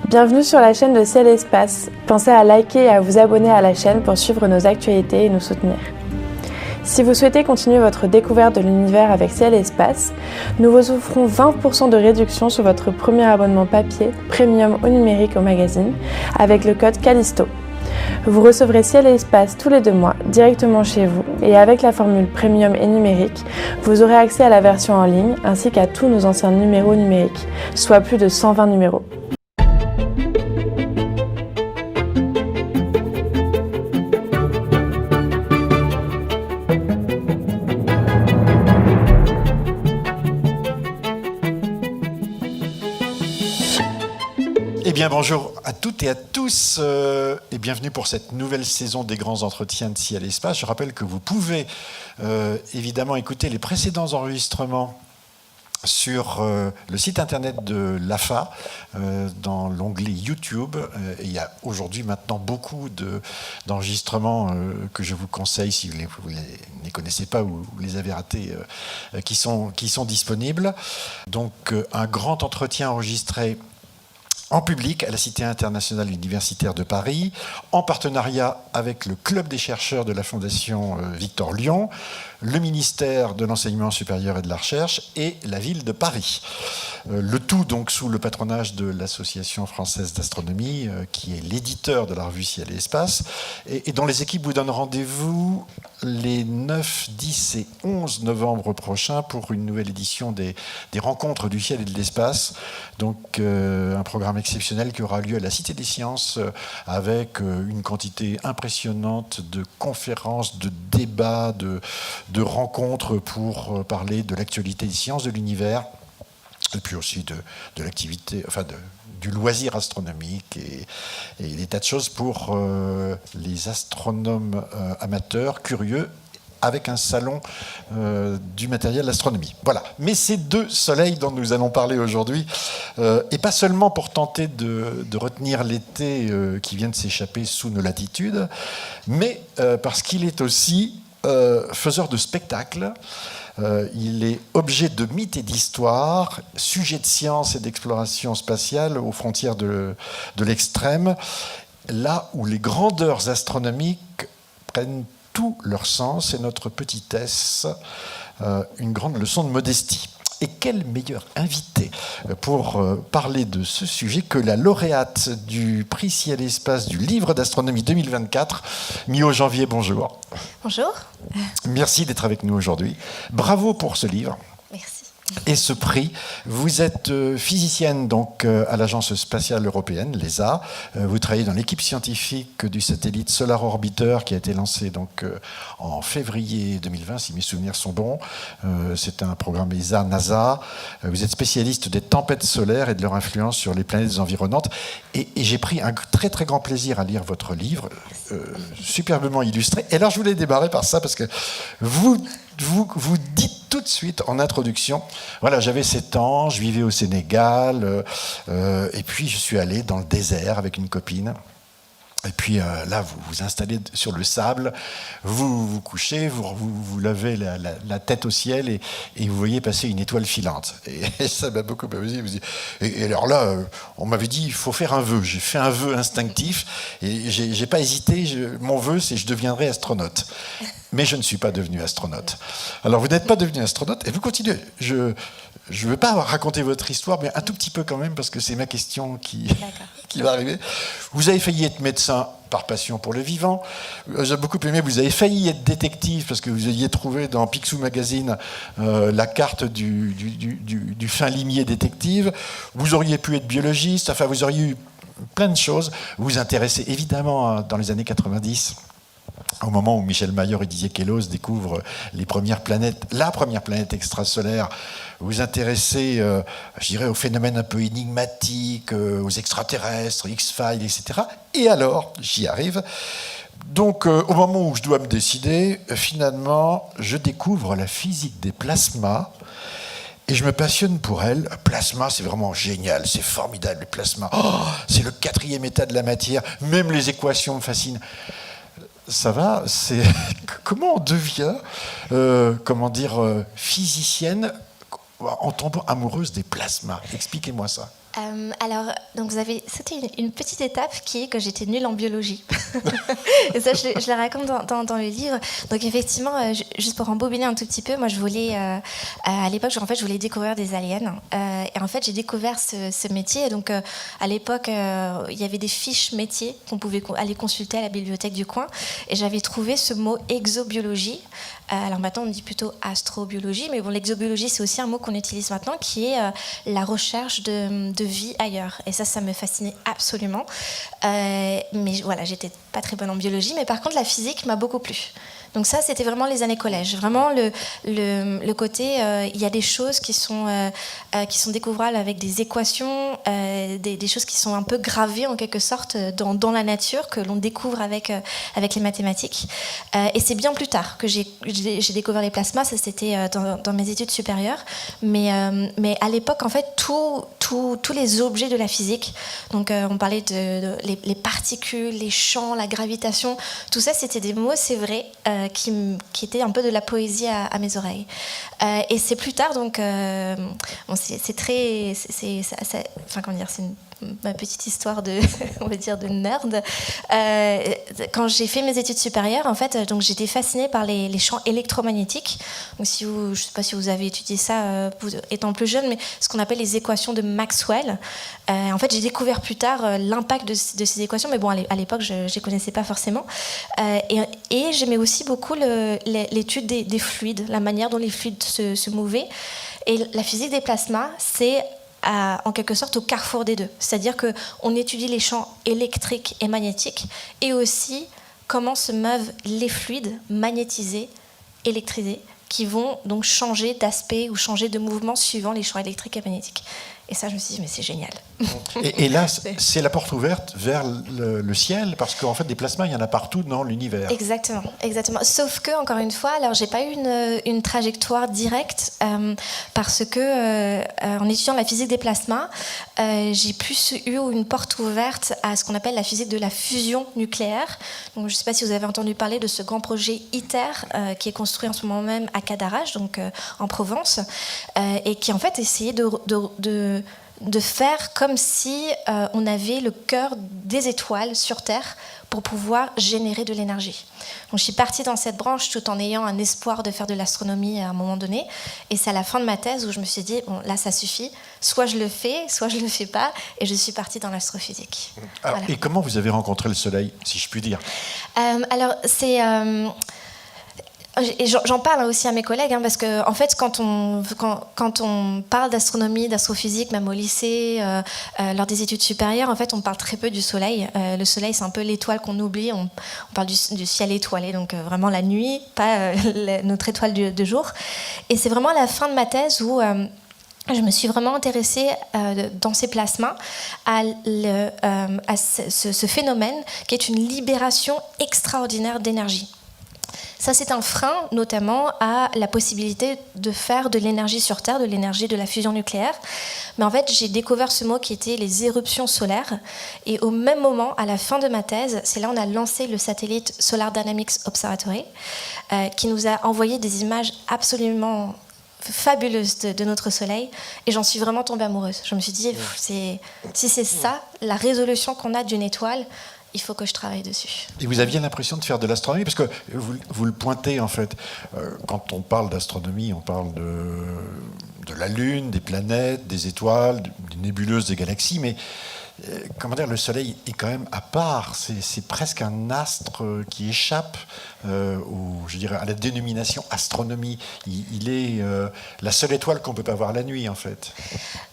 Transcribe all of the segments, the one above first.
Bienvenue sur la chaîne de Ciel et Espace. Pensez à liker et à vous abonner à la chaîne pour suivre nos actualités et nous soutenir. Si vous souhaitez continuer votre découverte de l'univers avec Ciel et Espace, nous vous offrons 20% de réduction sur votre premier abonnement papier, premium ou numérique au magazine, avec le code Callisto. Vous recevrez Ciel et Espace tous les 2 mois directement chez vous et avec la formule premium et numérique, vous aurez accès à la version en ligne ainsi qu'à tous nos anciens numéros numériques, soit plus de 120 numéros. Eh bien, bonjour à toutes et à tous et bienvenue pour cette nouvelle saison des grands entretiens de Ciel et Espace. Je rappelle que vous pouvez évidemment écouter les précédents enregistrements sur le site internet de l'AFA, dans l'onglet YouTube. Et il y a aujourd'hui maintenant beaucoup d'enregistrements que je vous conseille, si vous ne les connaissez pas ou vous les avez ratés, qui sont disponibles. Donc un grand entretien enregistré en public à la Cité internationale universitaire de Paris, en partenariat avec le Club des chercheurs de la Fondation Victor Lion, le ministère de l'Enseignement supérieur et de la Recherche et la ville de Paris. Le tout donc sous le patronage de l'Association française d'astronomie, qui est l'éditeur de la revue Ciel et Espace, et dont les équipes vous donnent rendez-vous les 9, 10 et 11 novembre prochains pour une nouvelle édition des rencontres du ciel et de l'espace. Donc un programme exceptionnel qui aura lieu à la Cité des Sciences avec une quantité impressionnante de conférences, de débats, de rencontres pour parler de l'actualité des sciences de l'univers et puis aussi de l'activité, enfin du loisir astronomique et des tas de choses pour les astronomes amateurs, curieux, avec un salon du matériel d'astronomie. Voilà. Mais ces 2 soleils dont nous allons parler aujourd'hui, et pas seulement pour tenter de retenir l'été qui vient de s'échapper sous nos latitudes, mais parce qu'il est aussi faiseur de spectacles. Il est objet de mythes et d'histoires, sujet de science et d'exploration spatiale aux frontières de l'extrême, là où les grandeurs astronomiques prennent tout leur sens, et notre petitesse, une grande leçon de modestie. Et quel meilleur invité pour parler de ce sujet que la lauréate du prix Ciel et Espace du livre d'astronomie 2024, Mio Janvier, bonjour. Bonjour. Merci d'être avec nous aujourd'hui. Bravo pour ce livre. Merci. Et ce prix, vous êtes physicienne donc à l'Agence spatiale européenne, l'ESA. Vous travaillez dans l'équipe scientifique du satellite Solar Orbiter qui a été lancé donc en février 2020, si mes souvenirs sont bons. C'est un programme ESA-NASA. Vous êtes spécialiste des tempêtes solaires et de leur influence sur les planètes environnantes. Et j'ai pris un très très grand plaisir à lire votre livre, superbement illustré. Et alors je voulais démarrer par ça parce que vous dites tout de suite en introduction, voilà, j'avais 7 ans, je vivais au Sénégal, et puis je suis allé dans le désert avec une copine. Et puis là, vous vous installez sur le sable, vous vous couchez, vous levez la tête au ciel et vous voyez passer une étoile filante. Et ça m'a beaucoup amusé. Et alors là, on m'avait dit, il faut faire un vœu. J'ai fait un vœu instinctif et j'ai pas hésité. Mon vœu, c'est je deviendrai astronaute. Mais je ne suis pas devenu astronaute. Alors vous n'êtes pas devenu astronaute et vous continuez. Je ne veux pas raconter votre histoire, mais un tout petit peu quand même, parce que c'est ma question qui va arriver. Vous avez failli être médecin par passion pour le vivant. J'ai beaucoup aimé, vous avez failli être détective, parce que vous aviez trouvé dans Picsou Magazine la carte du fin limier détective. Vous auriez pu être biologiste, enfin vous auriez eu plein de choses. Vous vous intéressez évidemment dans les années 90, au moment où Michel Mayor et Didier Queloz découvrent la première planète extrasolaire. Vous vous intéressez, je dirais, aux phénomènes un peu énigmatiques, aux extraterrestres, X-Files, etc. Et alors, j'y arrive. Donc, au moment où je dois me décider, finalement, je découvre la physique des plasmas. Et je me passionne pour elle. Plasma, c'est vraiment génial, c'est formidable, le plasma. Oh, c'est le 4e état de la matière. Même les équations me fascinent. Ça va, c'est comment on devient, physicienne en tombant amoureuse des plasmas. Expliquez-moi ça. Alors, donc vous avez sauté une petite étape qui est que j'étais nulle en biologie. Et ça, je le raconte dans le livre. Donc effectivement, juste pour embobiner un tout petit peu, moi je voulais, à l'époque, je voulais découvrir des aliens. Et en fait, j'ai découvert ce métier. Et donc à l'époque, il y avait des fiches métiers qu'on pouvait aller consulter à la bibliothèque du coin. Et j'avais trouvé ce mot exobiologie. Alors maintenant, on dit plutôt astrobiologie, mais bon, l'exobiologie, c'est aussi un mot qu'on utilise maintenant, qui est la recherche de vie ailleurs. Et ça me fascinait absolument. Mais voilà, j'étais pas très bonne en biologie, mais par contre, la physique m'a beaucoup plu. Donc ça, c'était vraiment les années collège. Vraiment le côté, il y a des choses qui sont découvrables avec des équations, des choses qui sont un peu gravées en quelque sorte dans la nature, que l'on découvre avec les mathématiques. Et c'est bien plus tard que j'ai découvert les plasmas. Ça, c'était dans mes études supérieures. Mais à l'époque, en fait, tous les objets de la physique, donc on parlait les particules, les champs, la gravitation, tout ça, c'était des mots, c'est vrai, qui étaient un peu de la poésie à mes oreilles. Et c'est plus tard, donc, c'est très, enfin comment dire, c'est ma petite histoire on va dire de nerd. Quand j'ai fait mes études supérieures, en fait, donc j'étais fascinée par les champs électromagnétiques. Donc je ne sais pas si vous avez étudié ça étant plus jeune, mais ce qu'on appelle les équations de Maxwell. En fait, j'ai découvert plus tard l'impact de ces équations, mais bon, à l'époque, je ne les connaissais pas forcément. Et j'aimais aussi beaucoup l'étude des fluides, la manière dont les fluides se mouvaient. Et la physique des plasmas, c'est en quelque sorte au carrefour des deux. C'est-à-dire qu'on étudie les champs électriques et magnétiques et aussi comment se meuvent les fluides magnétisés, électrisés, qui vont donc changer d'aspect ou changer de mouvement suivant les champs électriques et magnétiques. Et ça, je me suis dit, mais c'est génial. Et là, c'est la porte ouverte vers le ciel, parce qu'en fait, des plasmas, il y en a partout dans l'univers. Exactement, exactement. Sauf que, encore une fois, alors j'ai pas eu une trajectoire directe, parce que en étudiant la physique des plasmas, j'ai plus eu une porte ouverte à ce qu'on appelle la physique de la fusion nucléaire. Donc, je ne sais pas si vous avez entendu parler de ce grand projet ITER, qui est construit en ce moment même à Cadarache, donc en Provence, et qui en fait essayait de faire comme si on avait le cœur des étoiles sur Terre pour pouvoir générer de l'énergie. Donc je suis partie dans cette branche tout en ayant un espoir de faire de l'astronomie à un moment donné. Et c'est à la fin de ma thèse où je me suis dit, bon, là ça suffit, soit je le fais, soit je ne le fais pas. Et je suis partie dans l'astrophysique. Alors, voilà. Et comment vous avez rencontré le Soleil, si je puis dire ? Alors c'est... Et j'en parle aussi à mes collègues, parce que en fait, quand on parle d'astronomie, d'astrophysique, même au lycée, lors des études supérieures, en fait, on parle très peu du Soleil. Le Soleil, c'est un peu l'étoile qu'on oublie. On parle du ciel étoilé, donc vraiment la nuit, pas notre étoile de jour. Et c'est vraiment à la fin de ma thèse où je me suis vraiment intéressée dans ces plasmas à ce phénomène qui est une libération extraordinaire d'énergie. Ça, c'est un frein, notamment, à la possibilité de faire de l'énergie sur Terre, de l'énergie de la fusion nucléaire. Mais en fait, j'ai découvert ce mot qui était les éruptions solaires. Et au même moment, à la fin de ma thèse, c'est là où on a lancé le satellite Solar Dynamics Observatory, qui nous a envoyé des images absolument fabuleuse de notre Soleil, et j'en suis vraiment tombée amoureuse. Je me suis dit, si c'est ça, la résolution qu'on a d'une étoile, il faut que je travaille dessus. Et vous aviez l'impression de faire de l'astronomie, parce que vous le pointez en fait, quand on parle d'astronomie, on parle de la Lune, des planètes, des étoiles, des nébuleuses, des galaxies, mais comment dire, le Soleil est quand même à part. C'est presque un astre qui échappe je dirais, à la dénomination astronomie. Il est la seule étoile qu'on ne peut pas voir la nuit, en fait.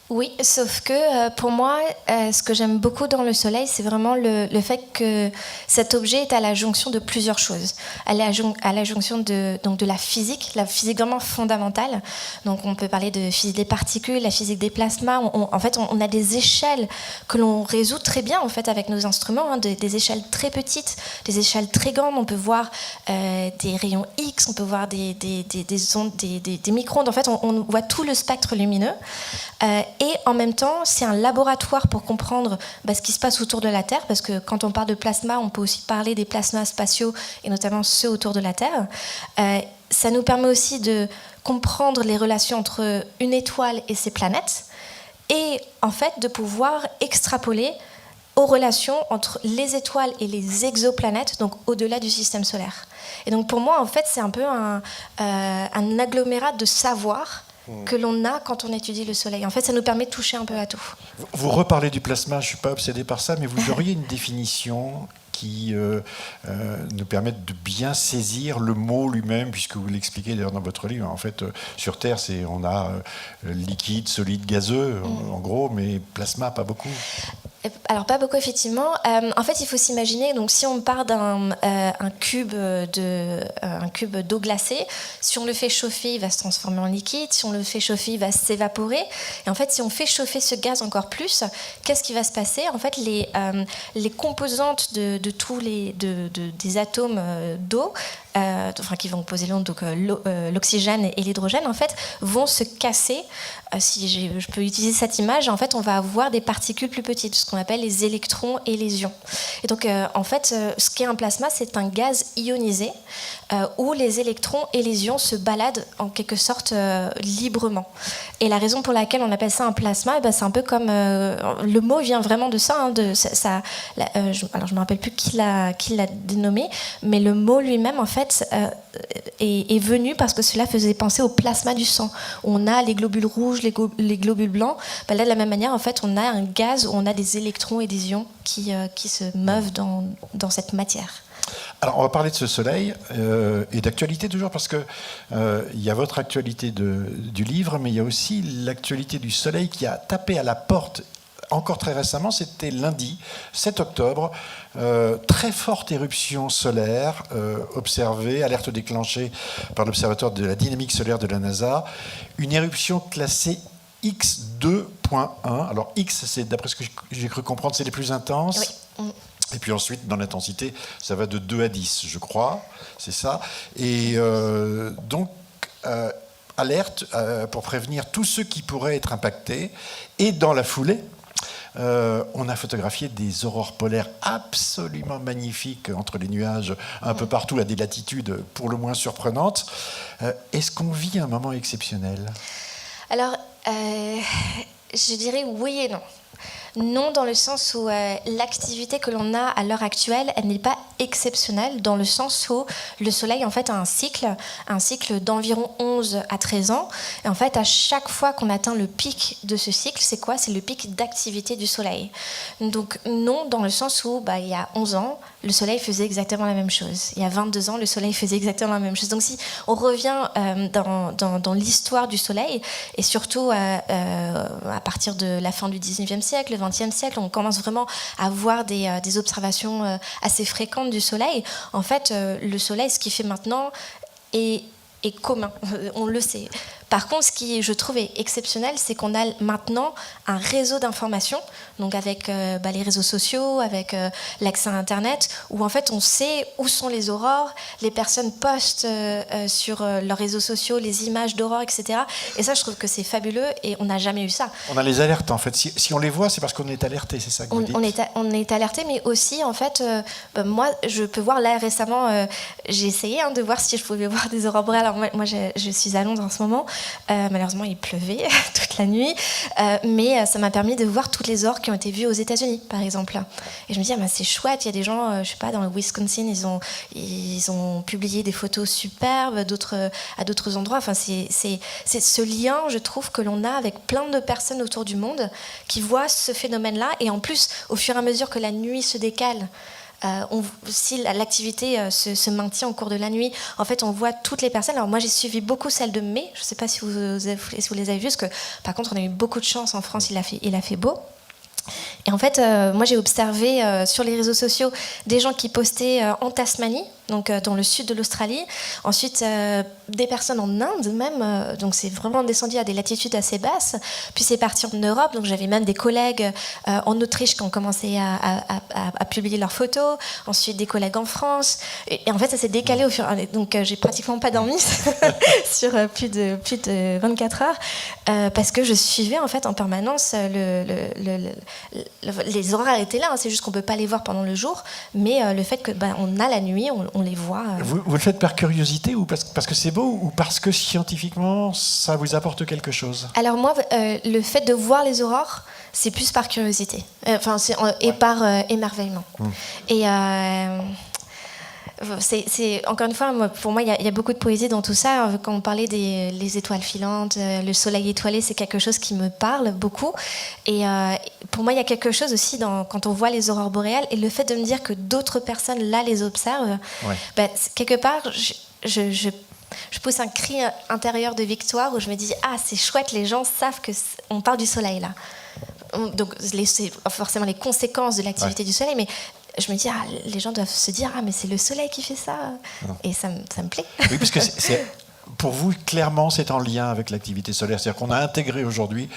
Oui, sauf que pour moi, ce que j'aime beaucoup dans le Soleil, c'est vraiment le fait que cet objet est à la jonction de plusieurs choses. Elle est à la jonction de la physique vraiment fondamentale. Donc on peut parler de physique des particules, la physique des plasmas. En fait, on a des échelles que l'on résout très bien en fait, avec nos instruments, des échelles très petites, des échelles très grandes. On peut voir des rayons X, on peut voir des ondes, des micro-ondes. En fait, on voit tout le spectre lumineux. Et en même temps, c'est un laboratoire pour comprendre ce qui se passe autour de la Terre, parce que quand on parle de plasma, on peut aussi parler des plasmas spatiaux, et notamment ceux autour de la Terre. Ça nous permet aussi de comprendre les relations entre une étoile et ses planètes, et en fait de pouvoir extrapoler aux relations entre les étoiles et les exoplanètes, donc au-delà du système solaire. Et donc pour moi, en fait, c'est un peu un agglomérat de savoir que l'on a quand on étudie le Soleil. En fait, ça nous permet de toucher un peu à tout. Vous reparlez du plasma, je ne suis pas obsédé par ça, mais vous auriez une définition qui nous permette de bien saisir le mot lui-même, puisque vous l'expliquez d'ailleurs dans votre livre. En fait, sur Terre, on a liquide, solide, gazeux, en gros, mais plasma, pas beaucoup. Alors pas beaucoup effectivement. En fait, il faut s'imaginer. Donc, si on part d'un cube d'eau glacée, si on le fait chauffer, il va se transformer en liquide. Si on le fait chauffer, il va s'évaporer. Et en fait, si on fait chauffer ce gaz encore plus, qu'est-ce qui va se passer ? En fait, les composantes de tous des atomes d'eau, qui vont composer l'onde, donc l'oxygène et l'hydrogène, en fait, vont se casser. Si je peux utiliser cette image, en fait, on va avoir des particules plus petites, ce qu'on appelle les électrons et les ions. Et donc, en fait, ce qu'est un plasma, c'est un gaz ionisé où les électrons et les ions se baladent en quelque sorte librement. Et la raison pour laquelle on appelle ça un plasma, c'est un peu comme le mot vient vraiment de ça. Alors, je ne me rappelle plus qui l'a dénommé, mais le mot lui-même, en fait, est venu parce que cela faisait penser au plasma du sang. On a les globules rouges, les globules blancs. Là, de la même manière, en fait, on a un gaz où on a des électrons et des ions qui se meuvent dans cette matière. Alors, on va parler de ce Soleil et d'actualité toujours, parce que il y a votre actualité du livre, mais il y a aussi l'actualité du Soleil qui a tapé à la porte encore très récemment. C'était lundi 7 octobre, très forte éruption solaire observée, alerte déclenchée par l'Observatoire de la dynamique solaire de la NASA, une éruption classée X2.1. Alors X, c'est, d'après ce que j'ai cru comprendre, c'est les plus intenses. Oui. Et puis ensuite, dans l'intensité, ça va de 2 à 10, je crois, c'est ça. Et donc, alerte pour prévenir tous ceux qui pourraient être impactés. Et dans la foulée, on a photographié des aurores polaires absolument magnifiques entre les nuages, un peu partout, à des latitudes pour le moins surprenantes. Est-ce qu'on vit un moment exceptionnel ? Alors, je dirais oui et non. Non, dans le sens où l'activité que l'on a à l'heure actuelle, elle n'est pas exceptionnelle, dans le sens où le Soleil en fait a un cycle d'environ 11 à 13 ans. Et en fait, à chaque fois qu'on atteint le pic de ce cycle, c'est quoi ? C'est le pic d'activité du Soleil. Donc non, dans le sens où il y a 11 ans, le Soleil faisait exactement la même chose. Il y a 22 ans, le Soleil faisait exactement la même chose. Donc si on revient dans l'histoire du Soleil, et surtout à partir de la fin du 19e siècle, le 20e siècle, on commence vraiment à voir des observations assez fréquentes du Soleil. En fait, le Soleil, ce qu'il fait maintenant est commun, on le sait. Par contre, ce qui, je trouve, est exceptionnel, c'est qu'on a maintenant un réseau d'informations, donc avec les réseaux sociaux, avec l'accès à Internet, où en fait on sait où sont les aurores, les personnes postent sur leurs réseaux sociaux les images d'aurores, etc. Et ça, je trouve que c'est fabuleux et on n'a jamais eu ça. On a les alertes, en fait. Si on les voit, c'est parce qu'on est alerté, c'est ça que vous dites ? On est alerté, mais aussi, en fait, moi, je peux voir, là, récemment, j'ai essayé de voir si je pouvais voir des aurores boréales. Alors moi je suis à Londres en ce moment. Malheureusement, il pleuvait toute la nuit, mais ça m'a permis de voir toutes les aurores qui ont été vues aux États-Unis, par exemple. Et je me dis, c'est chouette. Il y a des gens, je sais pas, dans le Wisconsin, ils ont publié des photos superbes, à d'autres endroits. Enfin, c'est ce lien, je trouve, que l'on a avec plein de personnes autour du monde qui voient ce phénomène-là. Et en plus, au fur et à mesure que la nuit se décale, si l'activité se maintient au cours de la nuit, en fait, on voit toutes les personnes. Alors moi, j'ai suivi beaucoup celles de mai. Je ne sais pas si vous les avez vues, parce que par contre, on a eu beaucoup de chance en France. Il a fait beau. Et en fait, moi, j'ai observé sur les réseaux sociaux des gens qui postaient en Tasmanie, donc dans le sud de l'Australie. Ensuite, des personnes en Inde même, donc c'est vraiment descendu à des latitudes assez basses. Puis c'est parti en Europe, donc j'avais même des collègues en Autriche qui ont commencé à publier leurs photos. Ensuite, des collègues en France. Et en fait, ça s'est décalé au fur et à mesure. Donc j'ai pratiquement pas dormi sur plus de 24 heures parce que je suivais en fait en permanence les horaires étaient là. C'est juste qu'on peut pas les voir pendant le jour, mais le fait que on a la nuit, on les voit. Vous le faites par curiosité ou parce que c'est beau ou parce que scientifiquement ça vous apporte quelque chose? Alors moi, le fait de voir les aurores, c'est plus par curiosité, et par émerveillement. Et encore une fois, pour moi, il y a beaucoup de poésie dans tout ça. Quand on parlait des étoiles filantes, le soleil étoilé, c'est quelque chose qui me parle beaucoup. Et pour moi, il y a quelque chose aussi quand on voit les aurores boréales et le fait de me dire que d'autres personnes, là, les observent. Quelque part, je pousse un cri intérieur de victoire où je me dis « Ah, c'est chouette, les gens savent qu'on parle du soleil, là. » Donc, c'est forcément les conséquences de l'activité du soleil, mais je me dis, les gens doivent se dire, mais c'est le soleil qui fait ça. Et ça me plaît. Oui, parce que pour vous, clairement, c'est en lien avec l'activité solaire. C'est-à-dire qu'on a intégré aujourd'hui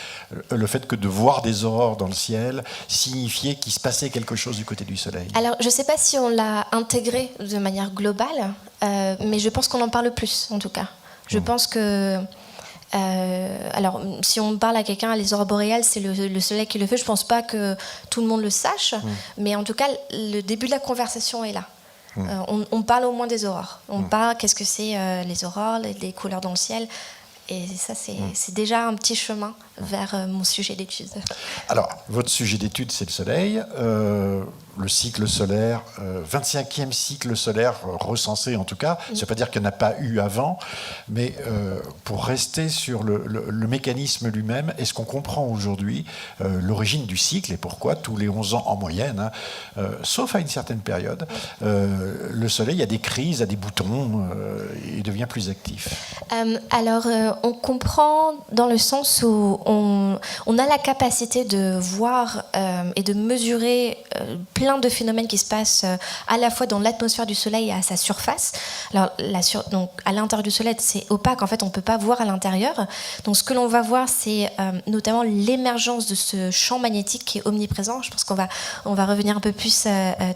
le fait que de voir des aurores dans le ciel signifiait qu'il se passait quelque chose du côté du soleil. Alors, je ne sais pas si on l'a intégré de manière globale, mais je pense qu'on en parle plus, en tout cas. Je pense que... alors, si on parle à quelqu'un, les aurores boréales, c'est le soleil qui le fait. Je ne pense pas que tout le monde le sache, mais en tout cas, le début de la conversation est là. On parle au moins des aurores. On parle qu'est-ce que c'est les aurores, les couleurs dans le ciel. Et ça, c'est déjà un petit chemin vers mon sujet d'étude. Alors, votre sujet d'étude, c'est le soleil. Le cycle solaire, 25e cycle solaire recensé en tout cas. Ça ne veut pas dire qu'il n'y en a pas eu avant, mais pour rester sur le mécanisme lui-même, est-ce qu'on comprend aujourd'hui l'origine du cycle et pourquoi tous les 11 ans en moyenne, sauf à une certaine période, le soleil a des crises, a des boutons et devient plus actif? Alors, on comprend dans le sens où on a la capacité de voir et de mesurer plein de phénomènes qui se passent à la fois dans l'atmosphère du Soleil et à sa surface. Alors, donc, à l'intérieur du Soleil, c'est opaque. En fait, on ne peut pas voir à l'intérieur. Donc, ce que l'on va voir, c'est notamment l'émergence de ce champ magnétique qui est omniprésent. Je pense qu'on va revenir un peu plus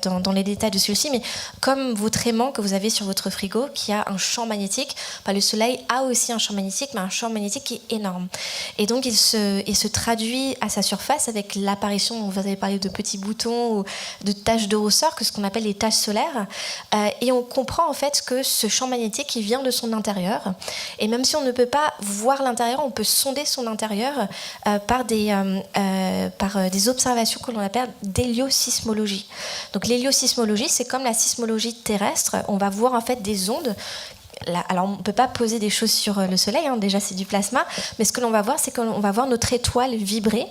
dans les détails de celui-ci. Mais comme votre aimant que vous avez sur votre frigo, qui a un champ magnétique, le Soleil a aussi un champ magnétique, mais un champ magnétique qui est énorme. Et donc, il se traduit à sa surface avec l'apparition, vous avez parlé de petits boutons ou de taches de rousseur, que ce qu'on appelle les taches solaires. Et on comprend en fait que ce champ magnétique, il vient de son intérieur. Et même si on ne peut pas voir l'intérieur, on peut sonder son intérieur par des observations que l'on appelle d'héliosismologie. Donc l'héliosismologie, c'est comme la sismologie terrestre. On va voir en fait des ondes. Alors, on ne peut pas poser des choses sur le Soleil, déjà c'est du plasma, mais ce que l'on va voir, c'est qu'on va voir notre étoile vibrer.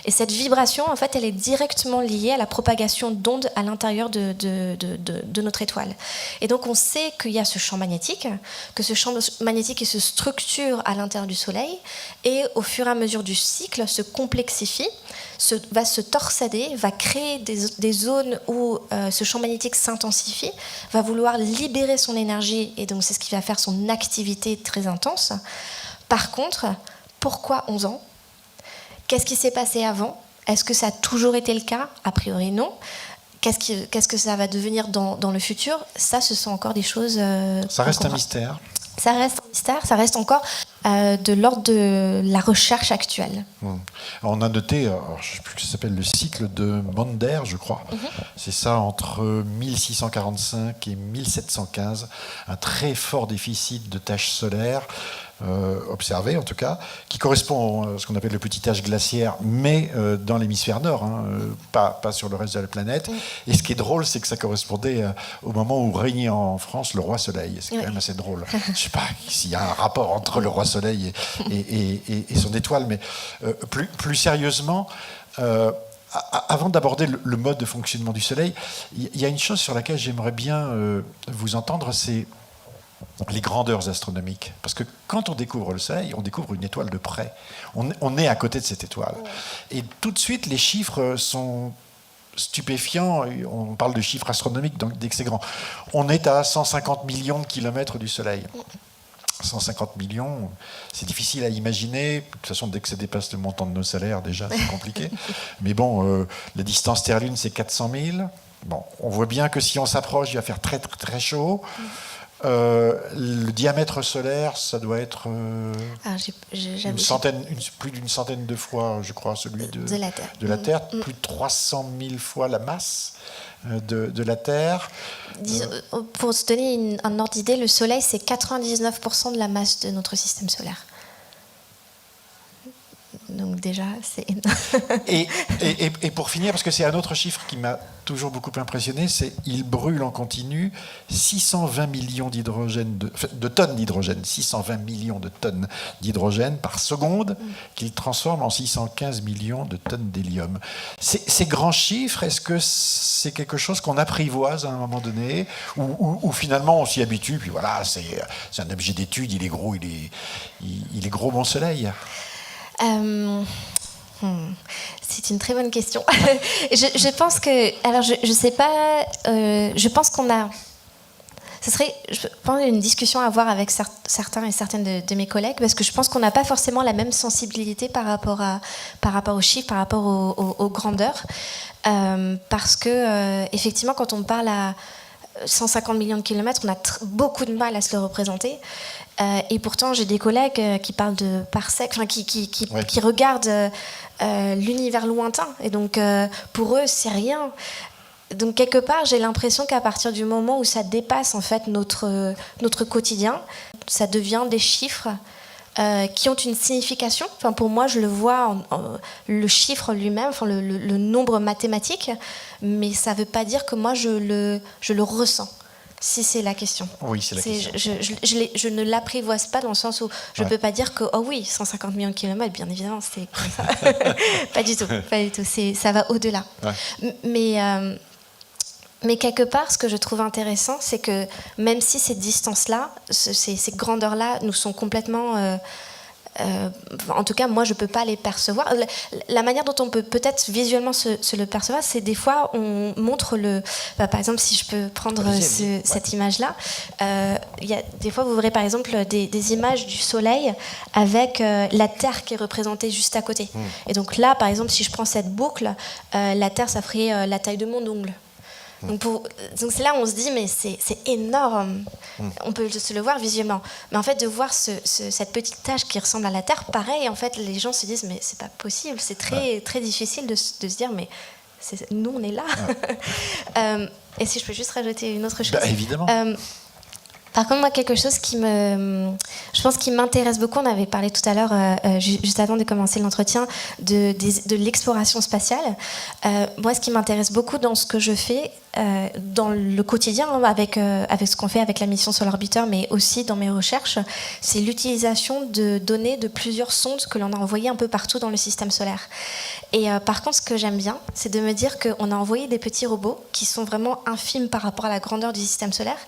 Et cette vibration, en fait, elle est directement liée à la propagation d'ondes à l'intérieur de notre étoile. Et donc, on sait qu'il y a ce champ magnétique, que ce champ magnétique se structure à l'intérieur du Soleil, et au fur et à mesure du cycle, se complexifie, va se torsader, va créer des zones où ce champ magnétique s'intensifie, va vouloir libérer son énergie, et donc c'est ce qui va faire son activité très intense. Par contre, pourquoi 11 ans? Qu'est-ce qui s'est passé avant? Est-ce que ça a toujours été le cas? A priori non. Qu'est-ce que ça va devenir dans le futur? Ça, ce sont encore des choses... Ça reste un mystère. Ça reste un mystère, ça reste encore de l'ordre de la recherche actuelle. On a noté, je ne sais plus, ça s'appelle le cycle de Maunder, je crois. C'est ça, entre 1645 et 1715, un très fort déficit de taches solaires, observé en tout cas, qui correspond à ce qu'on appelle le petit âge glaciaire, mais dans l'hémisphère nord, pas sur le reste de la planète. Et ce qui est drôle, c'est que ça correspondait au moment où régnait en France le roi Soleil. C'est quand même assez drôle. Je ne sais pas s'il y a un rapport entre le roi Soleil et son étoile, mais plus sérieusement, avant d'aborder le mode de fonctionnement du Soleil, il y a une chose sur laquelle j'aimerais bien vous entendre, c'est les grandeurs astronomiques. Parce que quand on découvre le Soleil, on découvre une étoile de près. On est à côté de cette étoile. Et tout de suite, les chiffres sont stupéfiants. On parle de chiffres astronomiques dès que c'est grand. On est à 150 millions de kilomètres du Soleil. 150 millions, c'est difficile à imaginer. De toute façon, dès que ça dépasse le montant de nos salaires, déjà, c'est compliqué. Mais bon, la distance Terre-Lune, c'est 400 000. Bon, on voit bien que si on s'approche, il va faire très, très, très chaud. Le diamètre solaire, ça doit être plus d'une centaine de fois, je crois, celui de la Terre. Plus de 300 000 fois la masse de la Terre. Pour se donner un ordre d'idée, le Soleil, c'est 99% de la masse de notre système solaire. Donc déjà, c'est énorme. Et pour finir, parce que c'est un autre chiffre qui m'a toujours beaucoup impressionné, c'est il brûle en continu 620 millions de tonnes d'hydrogène, 620 millions de tonnes d'hydrogène par seconde, qu'il transforme en 615 millions de tonnes d'hélium. Ces grands chiffres, est-ce que c'est quelque chose qu'on apprivoise à un moment donné, ou finalement on s'y habitue, puis voilà, c'est un objet d'étude, il est gros, il est gros mon soleil. C'est une très bonne question. je pense que, alors je sais pas, je pense qu'on a, ce serait, je pense, une discussion à avoir avec certains et certaines de mes collègues, parce que je pense qu'on n'a pas forcément la même sensibilité par rapport aux chiffres, par rapport aux grandeurs, parce que effectivement, quand on parle à 150 millions de kilomètres, on a beaucoup de mal à se le représenter. Et pourtant, j'ai des collègues qui parlent de parsecs, qui regardent l'univers lointain. Et donc, pour eux, c'est rien. Donc, quelque part, j'ai l'impression qu'à partir du moment où ça dépasse en fait notre quotidien, ça devient des chiffres qui ont une signification. Enfin, pour moi, je le vois, le chiffre lui-même, enfin, le nombre mathématique, mais ça ne veut pas dire que moi, je le ressens. Si c'est la question. Oui, c'est la question. Je ne l'apprivoise pas dans le sens où je ne peux pas dire que, oh oui, 150 millions de kilomètres, bien évidemment, c'est comme ça. Pas du tout. Ça va au-delà. Ouais. Mais quelque part, ce que je trouve intéressant, c'est que même si ces distances-là, ces grandeurs-là nous sont complètement... en tout cas, moi, je ne peux pas les percevoir. La manière dont on peut peut-être visuellement se le percevoir, c'est des fois, on montre par exemple, si je peux prendre cette image-là, des fois, vous verrez par exemple des images du soleil avec la Terre qui est représentée juste à côté. Et donc là, par exemple, si je prends cette boucle, la Terre, ça ferait la taille de mon ongle. Donc c'est là où on se dit mais c'est énorme. On peut se le voir visuellement, mais en fait de voir cette petite tache qui ressemble à la Terre, pareil, en fait les gens se disent mais c'est pas possible, c'est très difficile de se dire mais nous on est là. Et si je peux juste rajouter une autre chose. Évidemment. Par contre, moi, quelque chose je pense qui m'intéresse beaucoup, on avait parlé tout à l'heure, juste avant de commencer l'entretien, de l'exploration spatiale. Moi, ce qui m'intéresse beaucoup dans ce que je fais, dans le quotidien, avec ce qu'on fait avec la mission Solar Orbiter, mais aussi dans mes recherches, c'est l'utilisation de données de plusieurs sondes que l'on a envoyées un peu partout dans le système solaire. Et par contre, ce que j'aime bien, c'est de me dire qu'on a envoyé des petits robots qui sont vraiment infimes par rapport à la grandeur du système solaire,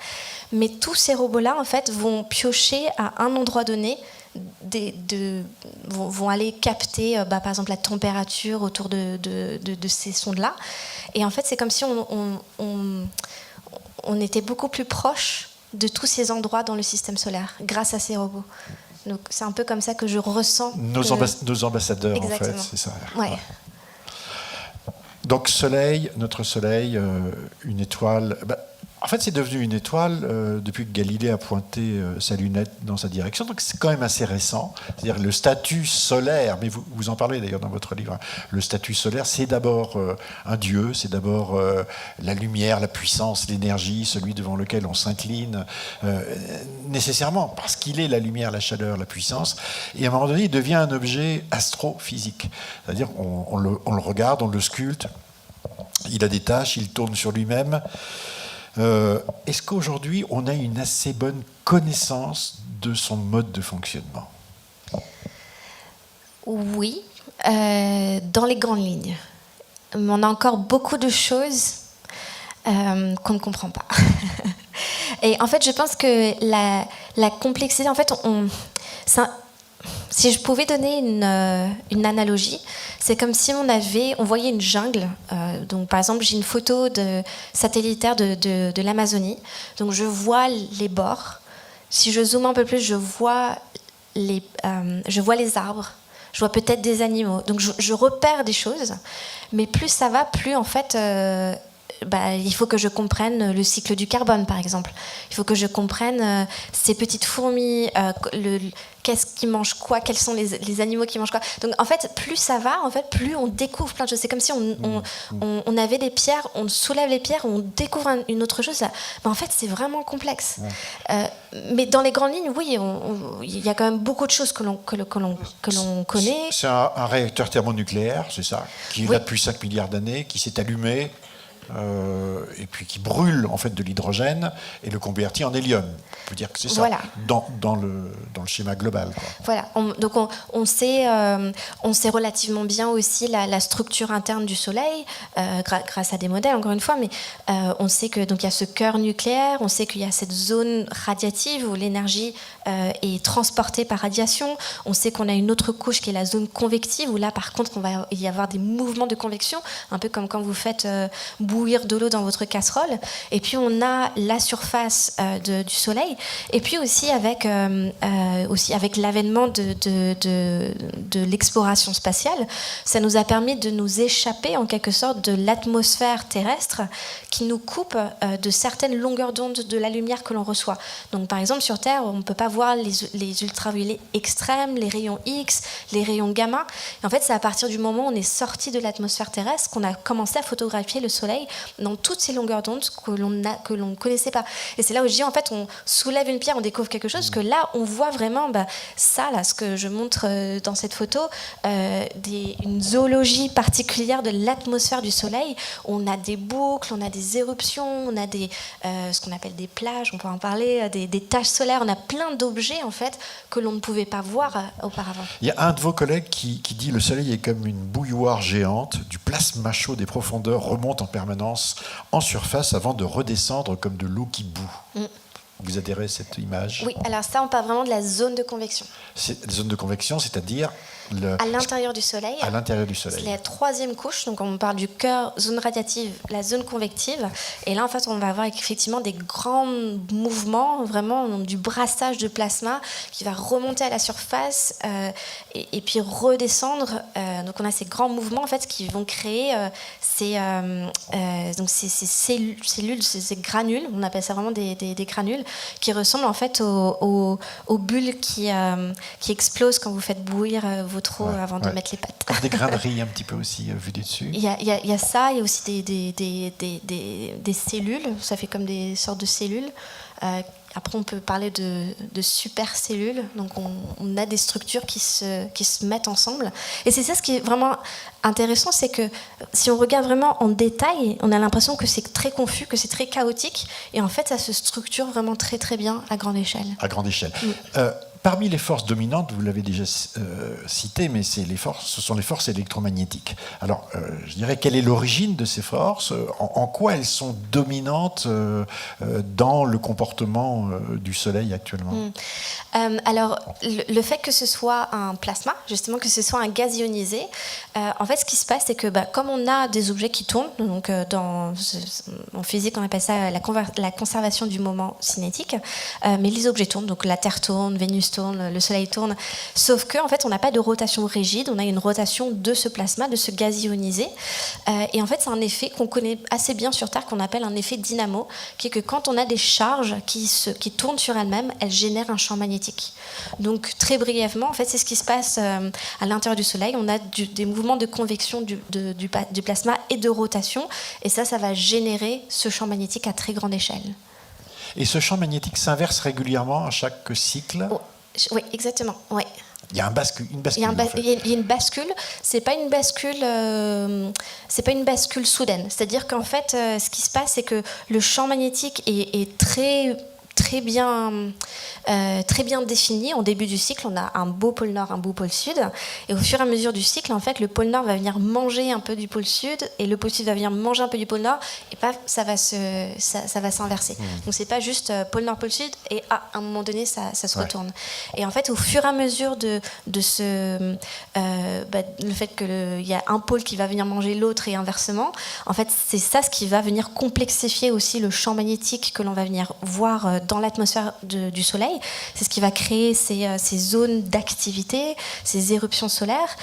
mais tous ces robots-là, en fait, vont piocher à un endroit donné, vont aller capter, par exemple, la température autour de ces sondes-là. Et en fait, c'est comme si on était beaucoup plus proche de tous ces endroits dans le système solaire, grâce à ces robots. Donc, c'est un peu comme ça que je ressens... Nos ambassadeurs, exactement. En fait, c'est ça. Ouais. Donc, notre Soleil, une étoile... En fait, c'est devenu une étoile depuis que Galilée a pointé sa lunette dans sa direction. Donc, c'est quand même assez récent. C'est-à-dire le statut solaire, mais vous en parlez d'ailleurs dans votre livre, le statut solaire, c'est d'abord un dieu, c'est d'abord la lumière, la puissance, l'énergie, celui devant lequel on s'incline, nécessairement, parce qu'il est la lumière, la chaleur, la puissance. Et à un moment donné, il devient un objet astrophysique. C'est-à-dire on le regarde, on le sculpte, il a des tâches, il tourne sur lui-même. Est-ce qu'aujourd'hui, on a une assez bonne connaissance de son mode de fonctionnement ? Oui, dans les grandes lignes. Mais on a encore beaucoup de choses qu'on ne comprend pas. Et en fait, je pense que la complexité, en fait, si je pouvais donner une analogie, c'est comme si on voyait une jungle. Donc, par exemple, j'ai une photo satellitaire de l'Amazonie. Donc, je vois les bords. Si je zoome un peu plus, je vois les arbres. Je vois peut-être des animaux. Donc, je repère des choses. Mais plus ça va, plus, en fait, il faut que je comprenne le cycle du carbone, par exemple. Il faut que je comprenne ces petites fourmis, qu'est-ce qui mange quoi, quels sont les animaux qui mangent quoi. Donc en fait, plus ça va, en fait, plus on découvre plein de choses. C'est comme si on avait des pierres, on soulève les pierres, on découvre une autre chose. Mais en fait, c'est vraiment complexe. Mais dans les grandes lignes, oui, il y a quand même beaucoup de choses que l'on connaît. C'est un réacteur thermonucléaire, c'est ça, qui est là depuis 5 milliards d'années, qui s'est allumé. Et puis qui brûle en fait de l'hydrogène et le convertit en hélium. On peut dire que c'est ça, voilà. dans le schéma global, quoi. Voilà, donc on sait relativement bien aussi la structure interne du Soleil, grâce à des modèles, encore une fois, mais on sait que donc il y a ce cœur nucléaire, on sait qu'il y a cette zone radiative où l'énergie est transportée par radiation, on sait qu'on a une autre couche qui est la zone convective, où là par contre il va y avoir des mouvements de convection, un peu comme quand vous faites bouillir de l'eau dans votre casserole. Et puis on a la surface du Soleil. Et puis aussi avec l'avènement de l'exploration spatiale, ça nous a permis de nous échapper en quelque sorte de l'atmosphère terrestre qui nous coupe de certaines longueurs d'onde de la lumière que l'on reçoit. Donc par exemple sur Terre, on ne peut pas voir les ultraviolets extrêmes, les rayons X, les rayons gamma. Et en fait, c'est à partir du moment où on est sorti de l'atmosphère terrestre qu'on a commencé à photographier le Soleil dans toutes ces longueurs d'onde que l'on ne connaissait pas. Et c'est là où je dis, en fait, on soulève une pierre, on découvre quelque chose, que là, on voit vraiment ça, là, ce que je montre dans cette photo, une zoologie particulière de l'atmosphère du Soleil. On a des boucles, on a des éruptions, on a ce qu'on appelle des plages, on peut en parler, des taches solaires, on a plein d'objets, en fait, que l'on ne pouvait pas voir auparavant. Il y a un de vos collègues qui dit « Le Soleil est comme une bouilloire géante, du plasma chaud des profondeurs remonte en permanence en surface avant de redescendre comme de l'eau qui bout. Vous adhérez à cette image? Oui, alors ça, on parle vraiment de la zone de convection. C'est la zone de convection, c'est-à-dire à l'intérieur du Soleil. À l'intérieur du Soleil. C'est la troisième couche, donc on parle du cœur, zone radiative, la zone convective. Et là, en fait, on va avoir effectivement des grands mouvements, vraiment du brassage de plasma qui va remonter à la surface et puis redescendre. Donc on a ces grands mouvements en fait qui vont créer ces cellules, ces granules. On appelle ça vraiment des granules qui ressemblent en fait aux bulles qui explosent quand vous faites bouillir votre eau avant de mettre les pâtes. Comme des grains de riz un petit peu aussi vu du dessus. Il y a ça, il y a aussi des cellules, ça fait comme des sortes de cellules. Après, on peut parler de supercellules. Donc, on a des structures qui se mettent ensemble. Et c'est ça ce qui est vraiment intéressant, c'est que si on regarde vraiment en détail, on a l'impression que c'est très confus, que c'est très chaotique. Et en fait, ça se structure vraiment très, très bien à grande échelle. À grande échelle. Parmi les forces dominantes, vous l'avez déjà cité, mais ce sont les forces électromagnétiques. Alors, je dirais, quelle est l'origine de ces forces? En quoi elles sont dominantes dans le comportement du Soleil actuellement? Alors, le fait que ce soit un plasma, justement, que ce soit un gaz ionisé, en fait, ce qui se passe, c'est que comme on a des objets qui tournent, donc en physique, on appelle ça la conservation du moment cinétique, mais les objets tournent, donc la Terre tourne, Vénus tourne, le Soleil tourne, sauf qu'en fait, on n'a pas de rotation rigide, on a une rotation de ce plasma, de ce gaz ionisé, et en fait, c'est un effet qu'on connaît assez bien sur Terre, qu'on appelle un effet dynamo, qui est que quand on a des charges qui tournent sur elles-mêmes, elles génèrent un champ magnétique. Donc, très brièvement, en fait, c'est ce qui se passe à l'intérieur du Soleil. On a des mouvements de convection du plasma et de rotation, et ça va générer ce champ magnétique à très grande échelle. Et ce champ magnétique s'inverse régulièrement à chaque cycle? Oui, exactement. Ouais. Il y a une bascule. Il y a une bascule. C'est pas une bascule soudaine. C'est-à-dire qu'en fait, ce qui se passe, c'est que le champ magnétique est très bien défini. Au début du cycle, on a un beau pôle nord, un beau pôle sud. Et au fur et à mesure du cycle, en fait, le pôle nord va venir manger un peu du pôle sud et le pôle sud va venir manger un peu du pôle nord. Et paf, ça va s'inverser. Donc, c'est pas juste pôle nord, pôle sud et à un moment donné, ça se retourne. Et en fait, au fur et à mesure le fait qu'il y a un pôle qui va venir manger l'autre et inversement, en fait, c'est ça ce qui va venir complexifier aussi le champ magnétique que l'on va venir voir dans l'atmosphère du Soleil. C'est ce qui va créer ces zones d'activité, ces éruptions solaires.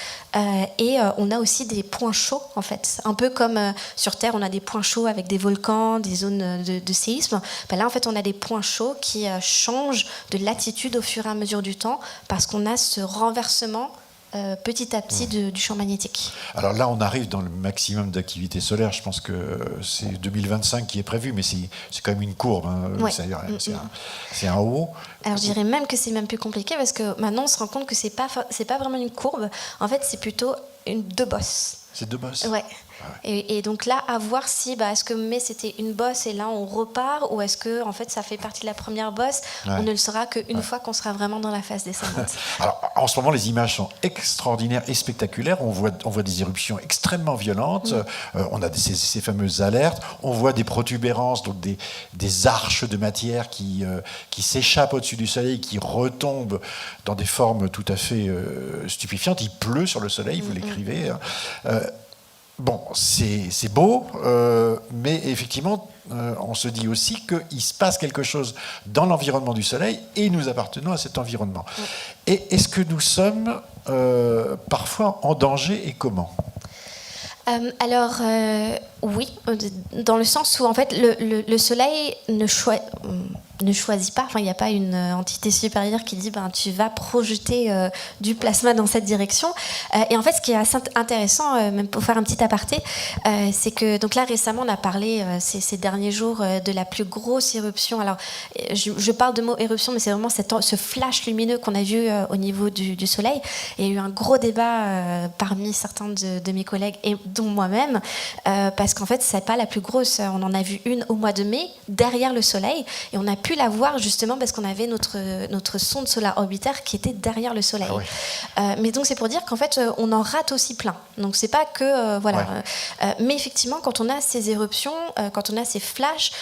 Et on a aussi des points chauds, en fait. Un peu comme sur Terre, on a des points chauds avec des volcans, des zones de séisme. Ben là, en fait, on a des points chauds qui changent de latitude au fur et à mesure du temps parce qu'on a ce renversement petit à petit du champ magnétique. Alors là, on arrive dans le maximum d'activité solaire. Je pense que c'est 2025 qui est prévu, mais c'est quand même une courbe. Hein. Ouais. C'est un haut. Alors je dirais même que c'est même plus compliqué parce que maintenant on se rend compte que c'est pas vraiment une courbe. En fait, c'est plutôt deux bosses. C'est deux bosses. Ouais. Et donc là, à voir si est-ce que c'était une bosse et là on repart, ou est-ce que en fait ça fait partie de la première bosse. On ne le saura qu'une fois qu'on sera vraiment dans la phase descendante. Alors en ce moment, les images sont extraordinaires et spectaculaires. On voit des éruptions extrêmement violentes. On a ces fameuses alertes. On voit des protubérances, donc des arches de matière qui s'échappent au-dessus du Soleil, qui retombent dans des formes tout à fait stupéfiantes. Il pleut sur le Soleil, vous l'écrivez. Bon, c'est beau, mais effectivement, on se dit aussi qu'il se passe quelque chose dans l'environnement du Soleil et nous appartenons à cet environnement. Et est-ce que nous sommes parfois en danger et comment ? Alors, oui, dans le sens où en fait le Soleil ne choisit pas, il n'y a pas une entité supérieure qui dit tu vas projeter du plasma dans cette direction. Et en fait, ce qui est assez intéressant, même pour faire un petit aparté, c'est que donc là récemment on a parlé ces derniers jours de la plus grosse éruption. Alors, je parle de mot éruption, mais c'est vraiment ce flash lumineux qu'on a vu au niveau du Soleil. Il y a eu un gros débat parmi certains de mes collègues et dont moi-même, parce qu'en fait, c'est pas la plus grosse. On en a vu une au mois de mai derrière le Soleil, et on a pu la voir justement parce qu'on avait notre sonde Solar Orbiter qui était derrière le Soleil. Ah oui. Mais donc c'est pour dire qu'en fait, on en rate aussi plein. Donc c'est pas que voilà. Ouais. Mais effectivement, quand on a ces éruptions, quand on a ces flashs,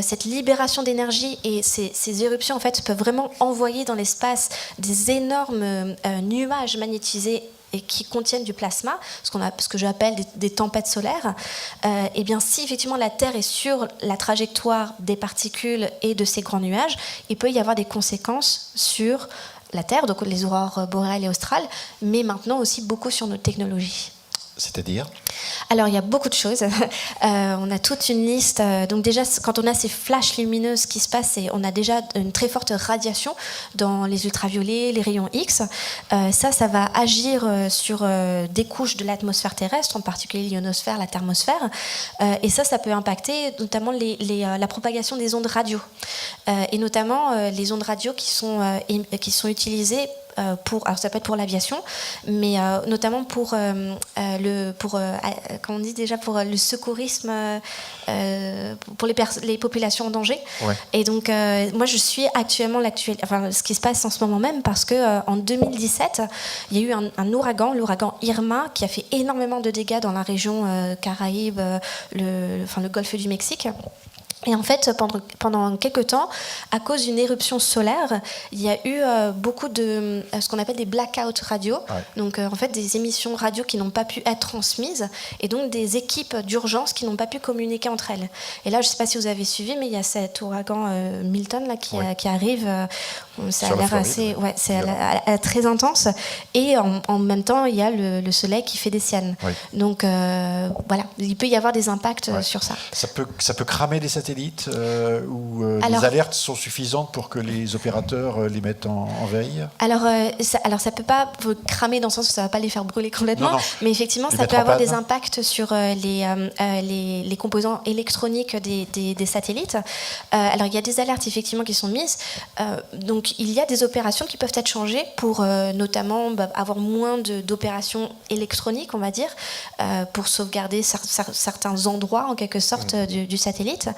cette libération d'énergie et ces éruptions en fait peuvent vraiment envoyer dans l'espace des énormes nuages magnétisés et qui contiennent du plasma, ce que j'appelle des tempêtes solaires. Et bien, si effectivement la Terre est sur la trajectoire des particules et de ces grands nuages, il peut y avoir des conséquences sur la Terre, donc les aurores boréales et australes, mais maintenant aussi beaucoup sur nos technologies. C'est-à-dire ? Alors, il y a beaucoup de choses. On a toute une liste. Donc déjà, quand on a ces flashs lumineuses, ce qui se passe, c'est on a déjà une très forte radiation dans les ultraviolets, les rayons X. Ça va agir sur des couches de l'atmosphère terrestre, en particulier l'ionosphère, la thermosphère. Et ça peut impacter notamment la propagation des ondes radio. Et notamment les ondes radio qui sont utilisées alors ça peut être pour l'aviation, mais notamment pour comment on dit déjà, pour le secourisme, pour les populations en danger. Ouais. Et donc moi je suis actuellement ce qui se passe en ce moment même, parce que en 2017 il y a eu un ouragan, l'ouragan Irma, qui a fait énormément de dégâts dans la région Caraïbes, le golfe du Mexique. Et en fait, pendant quelques temps, à cause d'une éruption solaire, il y a eu beaucoup de ce qu'on appelle des blackouts radio. Ouais. Donc, en fait, des émissions radio qui n'ont pas pu être transmises, et donc des équipes d'urgence qui n'ont pas pu communiquer entre elles. Et là, je ne sais pas si vous avez suivi, mais il y a cet ouragan Milton là, qui arrive. Ça a l'air assez, c'est très intense. Et en même temps, il y a le Soleil qui fait des siennes. Oui. Donc, voilà, il peut y avoir des impacts sur ça. Ça peut cramer des satellites ou les alertes sont suffisantes pour que les opérateurs les mettent en veille ? Alors, ça peut pas cramer dans le sens où ça va pas les faire brûler complètement, non. Mais effectivement, ça peut avoir des impacts sur les composants électroniques des satellites. Alors, il y a des alertes effectivement qui sont mises. Donc, il y a des opérations qui peuvent être changées pour notamment avoir moins d'opérations électroniques, on va dire, pour sauvegarder certains endroits en quelque sorte du satellite.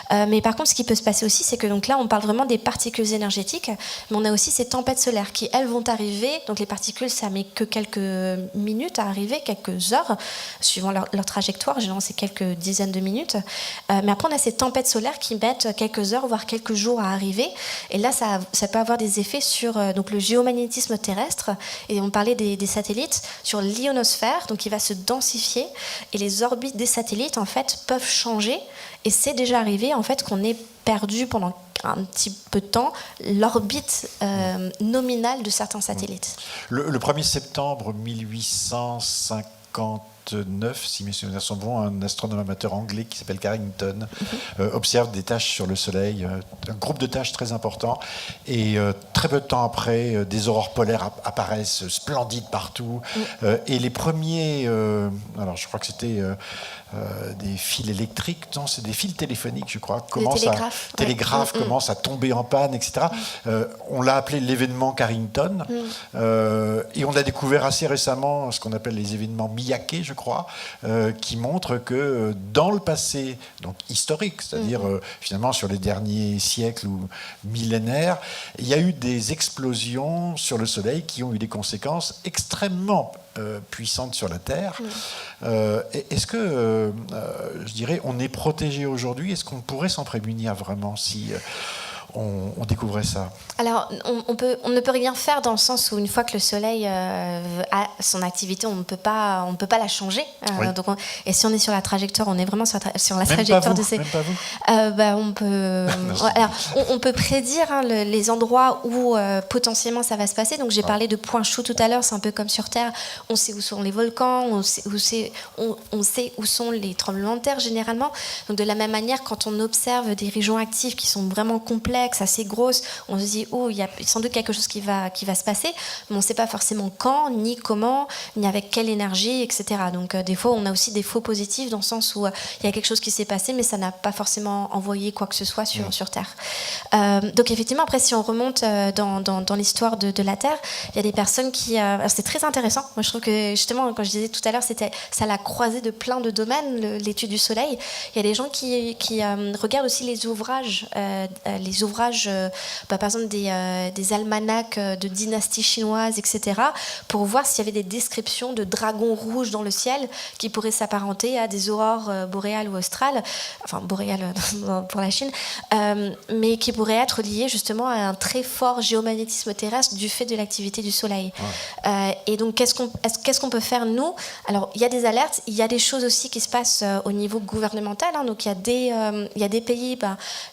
Mais par contre, ce qui peut se passer aussi, c'est que donc là, on parle vraiment des particules énergétiques, mais on a aussi ces tempêtes solaires qui, elles, vont arriver. Donc les particules, ça met que quelques minutes à arriver, quelques heures, suivant leur trajectoire. Généralement, c'est quelques dizaines de minutes. Mais après, on a ces tempêtes solaires qui mettent quelques heures, voire quelques jours à arriver. Et là, ça peut avoir des effets sur donc le géomagnétisme terrestre. Et on parlait des satellites, sur l'ionosphère, donc il va se densifier. Et les orbites des satellites, en fait, peuvent changer. Et c'est déjà arrivé arriver en fait qu'on ait perdu pendant un petit peu de temps l'orbite nominale de certains satellites. Le 1er septembre 1859, si mes souvenirs sont bons, un astronome amateur anglais qui s'appelle Carrington observe des taches sur le Soleil, un groupe de taches très important, et très peu de temps après, des aurores polaires apparaissent splendides partout, et les premiers, alors je crois que c'était des fils électriques, non, c'est des fils téléphoniques, je crois, télégraphes commencent à tomber en panne, etc. On l'a appelé l'événement Carrington, et on a découvert assez récemment ce qu'on appelle les événements Miyake, je crois, qui montrent que dans le passé, donc historique, c'est-à-dire finalement sur les derniers siècles ou millénaires, il y a eu des explosions sur le Soleil qui ont eu des conséquences extrêmement puissante sur la Terre. Est-ce que, je dirais, on est protégé aujourd'hui? Est-ce qu'on pourrait s'en prémunir vraiment si on découvrait ça? Alors, on ne peut rien faire dans le sens où une fois que le Soleil a son activité, on ne peut pas la changer. Donc et si on est sur la trajectoire, on est vraiment sur la trajectoire de ces... Même pas vous on peut... alors, on peut prédire les endroits où potentiellement ça va se passer. Donc j'ai parlé de points chauds tout à l'heure, c'est un peu comme sur Terre. On sait où sont les volcans, on sait où sont les tremblements de terre généralement. Donc de la même manière, quand on observe des régions actives qui sont vraiment complexes, assez grosses, on se dit il y a sans doute quelque chose qui va se passer, mais on ne sait pas forcément quand, ni comment, ni avec quelle énergie, etc. Donc des fois on a aussi des faux positifs dans le sens où il y a quelque chose qui s'est passé, mais ça n'a pas forcément envoyé quoi que ce soit sur Terre. Donc effectivement, après si on remonte dans l'histoire de la Terre, il y a des personnes qui... c'est très intéressant. Moi je trouve que justement, quand je disais tout à l'heure, ça l'a croisé de plein de domaines, l'étude du Soleil. Il y a des gens qui regardent aussi les ouvrages, par exemple des almanachs de dynasties chinoises, etc., pour voir s'il y avait des descriptions de dragons rouges dans le ciel qui pourraient s'apparenter à des aurores boréales ou australes, enfin boréales pour la Chine, mais qui pourraient être liées justement à un très fort géomagnétisme terrestre du fait de l'activité du Soleil. Et donc qu'est-ce qu'on peut faire nous? Alors il y a des alertes, il y a des choses aussi qui se passent au niveau gouvernemental, hein. Donc il y a des pays,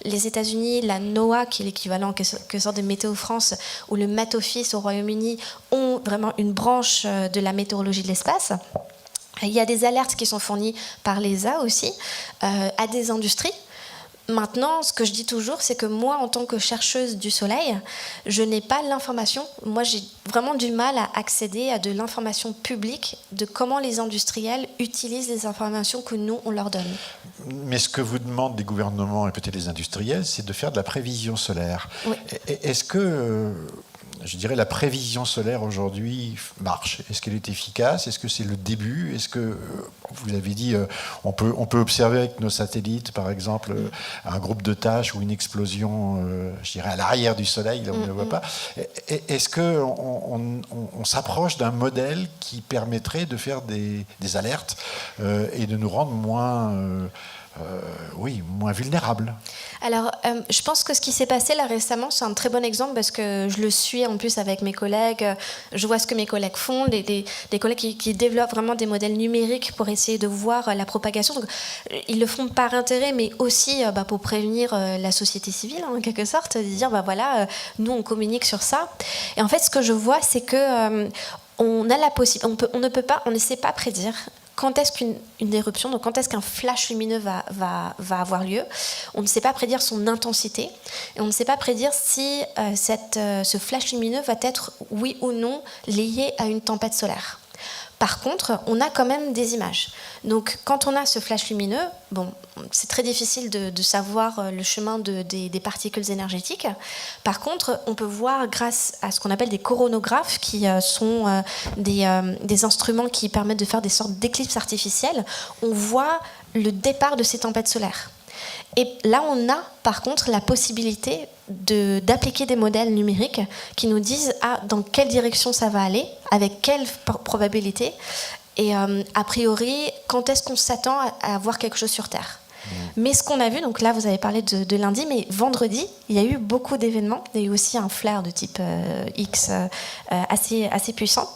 les États-Unis, la NOAA qui est l'équivalent que sorte de Météo France, ou le Met Office au Royaume-Uni, ont vraiment une branche de la météorologie de l'espace. Il y a des alertes qui sont fournies par l'ESA aussi à des industries. Maintenant, ce que je dis toujours, c'est que moi, en tant que chercheuse du Soleil, je n'ai pas l'information. Moi, j'ai vraiment du mal à accéder à de l'information publique de comment les industriels utilisent les informations que nous, on leur donne. Mais ce que vous demandent les gouvernements et peut-être les industriels, c'est de faire de la prévision solaire. Oui. Est-ce que... je dirais la prévision solaire aujourd'hui marche? Est-ce qu'elle est efficace? Est-ce que c'est le début? Est-ce que, vous avez dit, on peut observer avec nos satellites, par exemple, un groupe de taches ou une explosion, je dirais, à l'arrière du Soleil, là où on ne le voit pas. Est-ce qu'on s'approche d'un modèle qui permettrait de faire des alertes et de nous rendre moins vulnérables? Alors, je pense que ce qui s'est passé là récemment, c'est un très bon exemple parce que je le suis en plus avec mes collègues. Je vois ce que mes collègues font, des collègues qui développent vraiment des modèles numériques pour essayer de voir la propagation. Donc, ils le font par intérêt, mais aussi pour prévenir la société civile, en quelque sorte, de dire, nous, on communique sur ça. Et en fait, ce que je vois, c'est que on a la possibilité, on ne sait pas prédire quand est-ce qu'une éruption, donc quand est-ce qu'un flash lumineux va avoir lieu. On ne sait pas prédire son intensité et on ne sait pas prédire si ce flash lumineux va être, oui ou non, lié à une tempête solaire. Par contre, on a quand même des images. Donc, quand on a ce flash lumineux, c'est très difficile de savoir le chemin des particules énergétiques. Par contre, on peut voir grâce à ce qu'on appelle des coronographes, qui sont des instruments qui permettent de faire des sortes d'éclipses artificielles. On voit le départ de ces tempêtes solaires. Et là, on a par contre la possibilité d'appliquer des modèles numériques qui nous disent dans quelle direction ça va aller, avec quelle probabilité, et a priori, quand est-ce qu'on s'attend à voir quelque chose sur Terre. Mais ce qu'on a vu, donc là vous avez parlé de lundi, mais vendredi, il y a eu beaucoup d'événements. Il y a eu aussi un flare de type X assez puissant.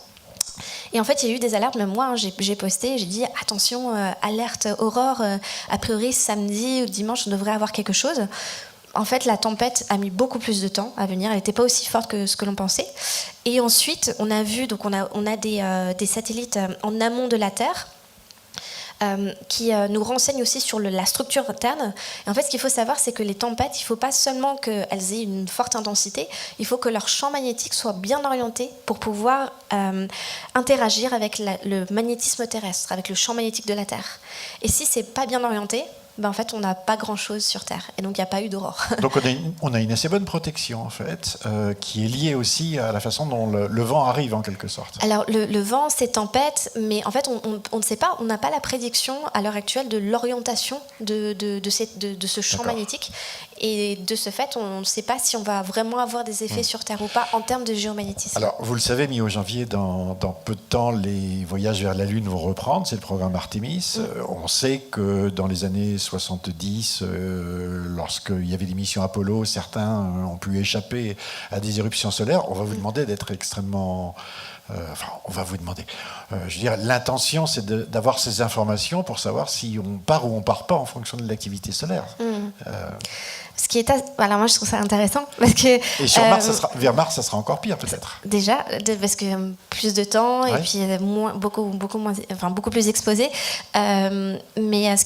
Et en fait, il y a eu des alertes, même moi, j'ai posté, j'ai dit attention, alerte aurore, a priori samedi ou dimanche, on devrait avoir quelque chose. En fait, la tempête a mis beaucoup plus de temps à venir. Elle n'était pas aussi forte que ce que l'on pensait. Et ensuite, on a vu, donc on a des satellites en amont de la Terre qui nous renseignent aussi sur la structure interne. Et en fait, ce qu'il faut savoir, c'est que les tempêtes, il ne faut pas seulement qu'elles aient une forte intensité, il faut que leur champ magnétique soit bien orienté pour pouvoir interagir avec le magnétisme terrestre, avec le champ magnétique de la Terre. Et si ce n'est pas bien orienté, en fait, on n'a pas grand-chose sur Terre. Et donc, il n'y a pas eu d'aurore. Donc, on a une assez bonne protection, en fait, qui est liée aussi à la façon dont le vent arrive, en quelque sorte. Alors, le vent, c'est tempête, mais en fait, on ne sait pas, on n'a pas la prédiction, à l'heure actuelle, de l'orientation de ce champ magnétique. Et de ce fait, on ne sait pas si on va vraiment avoir des effets sur Terre ou pas en termes de géomagnétisme. Alors, vous le savez, mi-janvier, dans peu de temps, les voyages vers la Lune vont reprendre. C'est le programme Artemis. On sait que dans les années 70, lorsqu'il y avait des missions Apollo, certains ont pu échapper à des éruptions solaires. On va vous demander d'être extrêmement... on va vous demander. Je veux dire, l'intention, c'est d'avoir ces informations pour savoir si on part ou on part pas en fonction de l'activité solaire. Ce qui est alors moi je trouve ça intéressant parce que et sur Mars, vers Mars, ça sera encore pire peut-être. Déjà parce que plus de temps et puis beaucoup plus exposé. Mais ce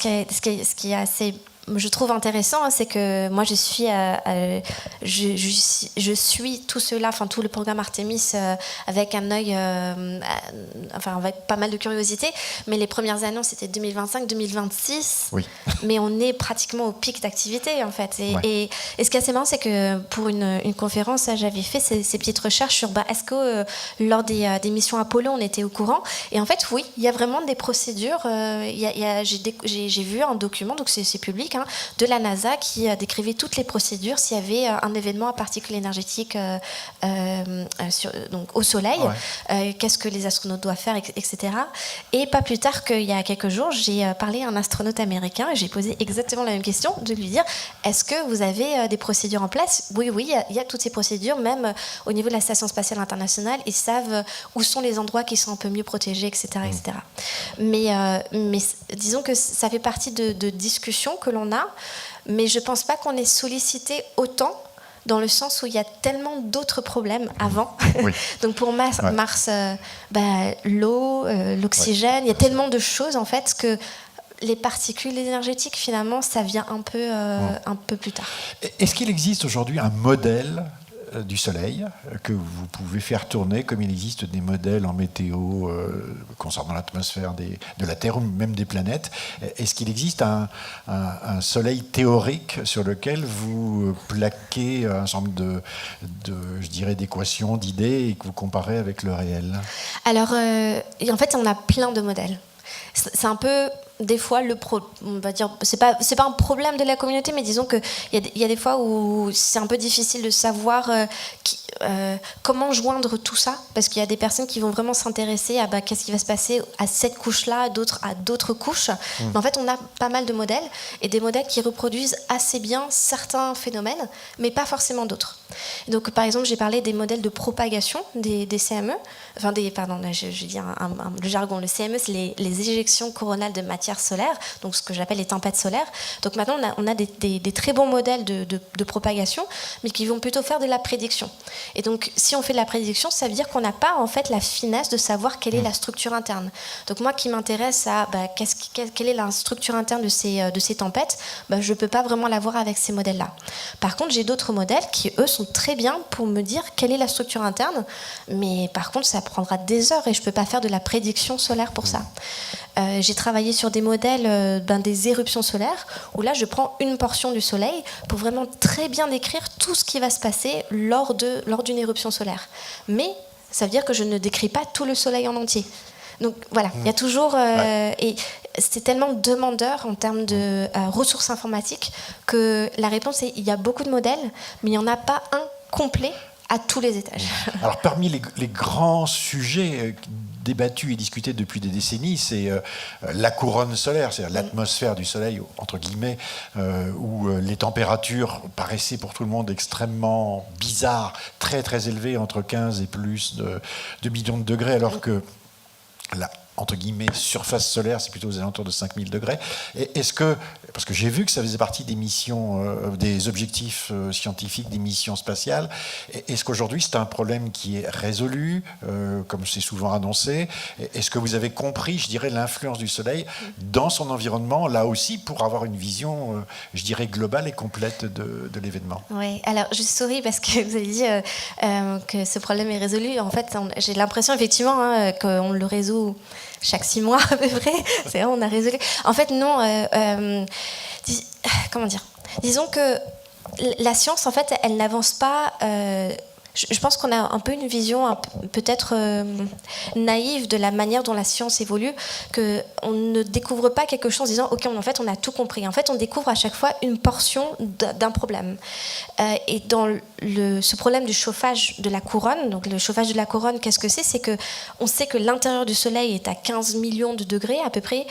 qui est assez je trouve intéressant, c'est que moi je suis tout cela, enfin tout le programme Artemis avec un œil, avec pas mal de curiosité. Mais les premières annonces c'était 2025-2026. Oui. Mais on est pratiquement au pic d'activité en fait. Et ce qui est assez marrant, c'est que pour une conférence, j'avais fait ces petites recherches sur est-ce que lors des missions Apollo on était au courant. Et en fait oui, il y a vraiment des procédures. J'ai vu un document, donc c'est public. De la NASA qui décrivait toutes les procédures s'il y avait un événement à particules énergétiques donc au Soleil, qu'est-ce que les astronautes doivent faire, etc. Et pas plus tard qu'il y a quelques jours, j'ai parlé à un astronaute américain et j'ai posé exactement la même question, de lui dire est-ce que vous avez des procédures en place ? Oui, il y a toutes ces procédures, même au niveau de la Station spatiale internationale, ils savent où sont les endroits qui sont un peu mieux protégés, etc. etc. Mais disons que ça fait partie de discussions que l'on a, mais je ne pense pas qu'on ait sollicité autant dans le sens où il y a tellement d'autres problèmes avant. Oui. Donc pour Mars, l'eau, l'oxygène, il y a tellement de choses en fait que les particules énergétiques finalement ça vient un peu plus tard. Est-ce qu'il existe aujourd'hui un modèle du Soleil que vous pouvez faire tourner comme il existe des modèles en météo concernant l'atmosphère de la Terre ou même des planètes? Est-ce qu'il existe un Soleil théorique sur lequel vous plaquez un certain nombre d'équations, d'idées et que vous comparez avec le réel? Alors, en fait, on a plein de modèles. C'est un peu... Des fois, on va dire, c'est pas un problème de la communauté, mais disons qu'il y a des fois où c'est un peu difficile de savoir comment joindre tout ça, parce qu'il y a des personnes qui vont vraiment s'intéresser à qu'est-ce qui va se passer à cette couche-là, d'autres à d'autres couches. Mais en fait, on a pas mal de modèles, et des modèles qui reproduisent assez bien certains phénomènes, mais pas forcément d'autres. Donc, par exemple, j'ai parlé des modèles de propagation des CME, je dis le jargon, le CME, c'est les éjections coronales de matière solaire, donc ce que j'appelle les tempêtes solaires. Donc maintenant, on a des très bons modèles de propagation, mais qui vont plutôt faire de la prédiction. Et donc, si on fait de la prédiction, ça veut dire qu'on n'a pas en fait la finesse de savoir quelle est la structure interne. Donc moi, qui m'intéresse à quelle est la structure interne de ces tempêtes, je ne peux pas vraiment l'avoir avec ces modèles-là. Par contre, j'ai d'autres modèles qui, eux, sont très bien pour me dire quelle est la structure interne, mais par contre, ça prendra des heures et je ne peux pas faire de la prédiction solaire pour ça. J'ai travaillé sur des modèles des éruptions solaires où là je prends une portion du soleil pour vraiment très bien décrire tout ce qui va se passer lors d'une éruption solaire. Mais ça veut dire que je ne décris pas tout le soleil en entier. Donc voilà, il y a toujours... et c'est tellement demandeur en termes de ressources informatiques que la réponse est il y a beaucoup de modèles, mais il n'y en a pas un complet à tous les étages. Alors parmi les grands sujets débattus et discutés depuis des décennies, c'est la couronne solaire, c'est-à-dire l'atmosphère du Soleil, entre guillemets, où les températures paraissaient pour tout le monde extrêmement bizarres, très très élevées, entre 15 et plus de millions de degrés, alors que la entre guillemets, surface solaire, c'est plutôt aux alentours de 5000 degrés. Et est-ce que, parce que j'ai vu que ça faisait partie des missions, des objectifs scientifiques, des missions spatiales, est-ce qu'aujourd'hui c'est un problème qui est résolu, comme c'est souvent annoncé? Est-ce que vous avez compris, je dirais, l'influence du Soleil dans son environnement, là aussi, pour avoir une vision, je dirais, globale et complète de l'événement? Oui, alors je souris parce que vous avez dit que ce problème est résolu. En fait, j'ai l'impression effectivement qu'on le résout chaque 6 mois à peu près. C'est vrai, on a résolu. En fait, non. Comment dire? Disons que la science, en fait, elle n'avance pas. Je pense qu'on a un peu une vision peut-être naïve de la manière dont la science évolue, qu'on ne découvre pas quelque chose en disant « Ok, en fait, on a tout compris ». En fait, on découvre à chaque fois une portion d'un problème. Et dans ce problème du chauffage de la couronne, donc le chauffage de la couronne, qu'est-ce que c'est? C'est qu'on sait que l'intérieur du Soleil est à 15 millions de degrés à peu près,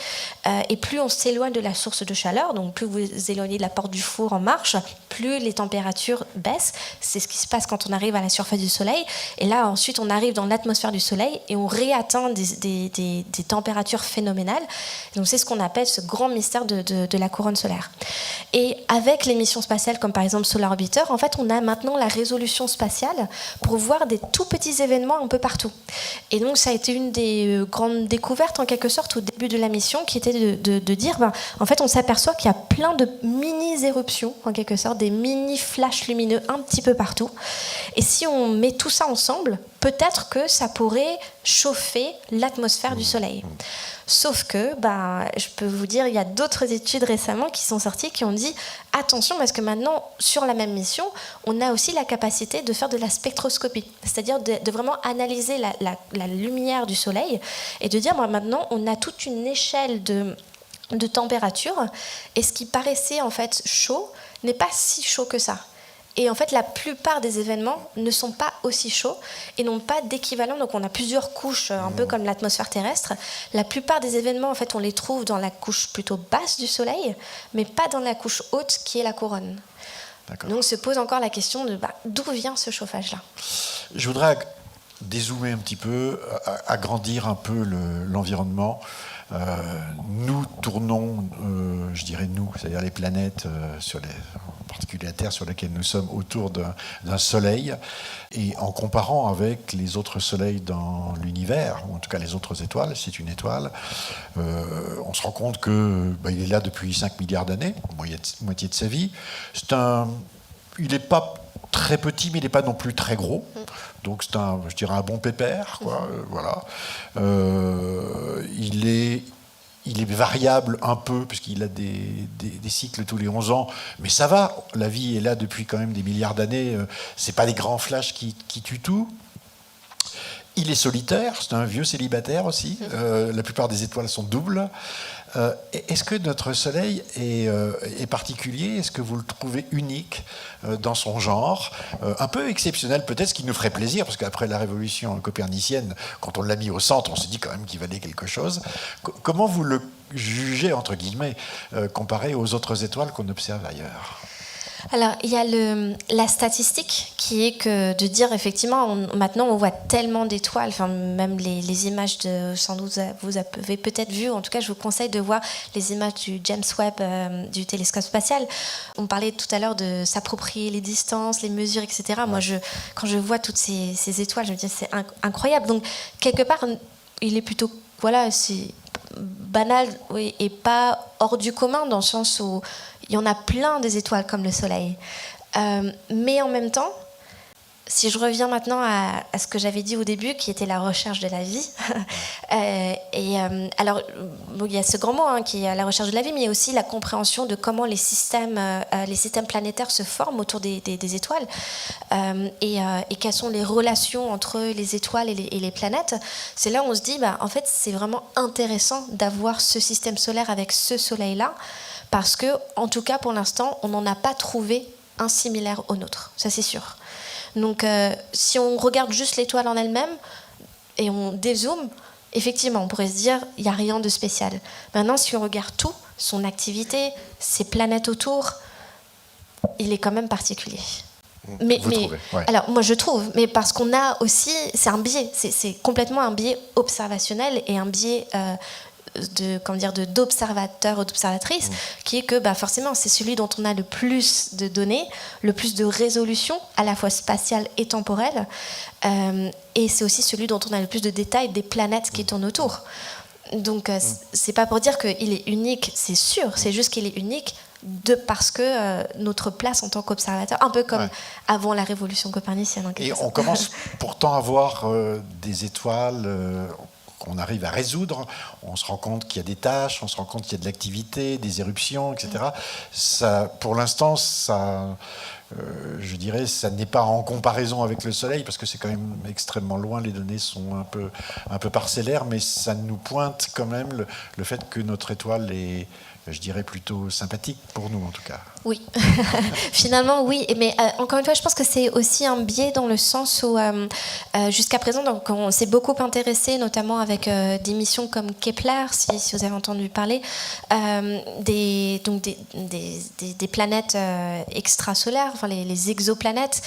et plus on s'éloigne de la source de chaleur, donc plus vous éloignez de la porte du four en marche, plus les températures baissent. C'est ce qui se passe quand on arrive à la surface du Soleil. Et là, ensuite, on arrive dans l'atmosphère du Soleil et on réatteint des températures phénoménales. Donc, c'est ce qu'on appelle ce grand mystère de la couronne solaire. Et avec les missions spatiales, comme par exemple Solar Orbiter, en fait, on a maintenant la résolution spatiale pour voir des tout petits événements un peu partout. Et donc, ça a été une des grandes découvertes, en quelque sorte, au début de la mission, qui était de dire, en fait, on s'aperçoit qu'il y a plein de mini-éruptions, en quelque sorte, des mini-flashs lumineux un petit peu partout. Et si on met tout ça ensemble, peut-être que ça pourrait chauffer l'atmosphère du Soleil. Sauf que, je peux vous dire, il y a d'autres études récemment qui sont sorties qui ont dit attention, parce que maintenant, sur la même mission, on a aussi la capacité de faire de la spectroscopie, c'est-à-dire de vraiment analyser la lumière du Soleil et de dire maintenant, on a toute une échelle de température et ce qui paraissait en fait chaud n'est pas si chaud que ça. Et en fait, la plupart des événements ne sont pas aussi chauds et n'ont pas d'équivalent. Donc, on a plusieurs couches, un peu comme l'atmosphère terrestre. La plupart des événements, en fait, on les trouve dans la couche plutôt basse du Soleil, mais pas dans la couche haute qui est la couronne. D'accord. Donc, se pose encore la question de d'où vient ce chauffage-là. Je voudrais dézoomer un petit peu, agrandir un peu l'environnement. Nous tournons, je dirais nous, c'est-à-dire les planètes, en particulier la Terre sur laquelle nous sommes, autour d'un soleil. Et en comparant avec les autres soleils dans l'univers, ou en tout cas les autres étoiles, c'est une étoile, on se rend compte qu'il est là depuis 5 milliards d'années, moitié de sa vie. Il n'est pas très petit, mais il n'est pas non plus très gros. Donc c'est je dirais un bon pépère, quoi. Voilà. Il est variable un peu, puisqu'il a des cycles tous les 11 ans, mais ça va, la vie est là depuis quand même des milliards d'années, c'est pas des grands flashs qui tuent tout. Il est solitaire, c'est un vieux célibataire aussi, la plupart des étoiles sont doubles. Est-ce que notre Soleil est particulier? Est-ce que vous le trouvez unique dans son genre? Un peu exceptionnel peut-être, ce qui nous ferait plaisir, parce qu'après la révolution copernicienne, quand on l'a mis au centre, on s'est dit quand même qu'il valait quelque chose. Comment vous le jugez, entre guillemets, comparé aux autres étoiles qu'on observe ailleurs? Alors, il y a la statistique qui est que de dire effectivement, maintenant on voit tellement d'étoiles, enfin, même les images sans doute vous avez peut-être vu, en tout cas je vous conseille de voir les images du James Webb, du télescope spatial. On parlait tout à l'heure de s'approprier les distances, les mesures, etc. Moi, quand je vois toutes ces étoiles, je me dis c'est incroyable. Donc, quelque part, il est plutôt, c'est banal, oui, et pas hors du commun, dans le sens où il y en a plein des étoiles comme le Soleil. Mais en même temps, si je reviens maintenant à ce que j'avais dit au début, qui était la recherche de la vie, alors il y a ce grand mot qui est la recherche de la vie, mais il y a aussi la compréhension de comment les systèmes planétaires se forment autour des étoiles, et quelles sont les relations entre les étoiles et les planètes. C'est là où on se dit, en fait, c'est vraiment intéressant d'avoir ce système solaire avec ce Soleil-là, parce que, en tout cas, pour l'instant, on n'en a pas trouvé un similaire au nôtre, ça c'est sûr. Donc, si on regarde juste l'étoile en elle-même et on dézoome, effectivement, on pourrait se dire il n'y a rien de spécial. Maintenant, si on regarde tout, son activité, ses planètes autour, il est quand même particulier. Vous trouvez, ouais. Alors moi je trouve, mais parce qu'on a aussi, c'est un biais, c'est complètement un biais observationnel et un biais d'observateur ou d'observatrice, qui est que forcément c'est celui dont on a le plus de données, le plus de résolution, à la fois spatiale et temporelle, et c'est aussi celui dont on a le plus de détails des planètes qui tournent autour. Donc c'est pas pour dire qu'il est unique, c'est sûr, c'est juste qu'il est unique parce que notre place en tant qu'observateur, un peu comme avant la révolution copernicienne. Et on commence pourtant à voir des étoiles qu'on arrive à résoudre. On se rend compte qu'il y a des tâches, on se rend compte qu'il y a de l'activité, des éruptions, etc. Ça, pour l'instant, je dirais, ça n'est pas en comparaison avec le Soleil, parce que c'est quand même extrêmement loin, les données sont un peu parcellaires, mais ça nous pointe quand même le fait que notre étoile est, je dirais, plutôt sympathique pour nous, en tout cas. Oui, finalement oui, mais encore une fois je pense que c'est aussi un biais dans le sens où jusqu'à présent donc, on s'est beaucoup intéressé notamment avec des missions comme Kepler, si vous avez entendu parler, des planètes extrasolaires, enfin les exoplanètes,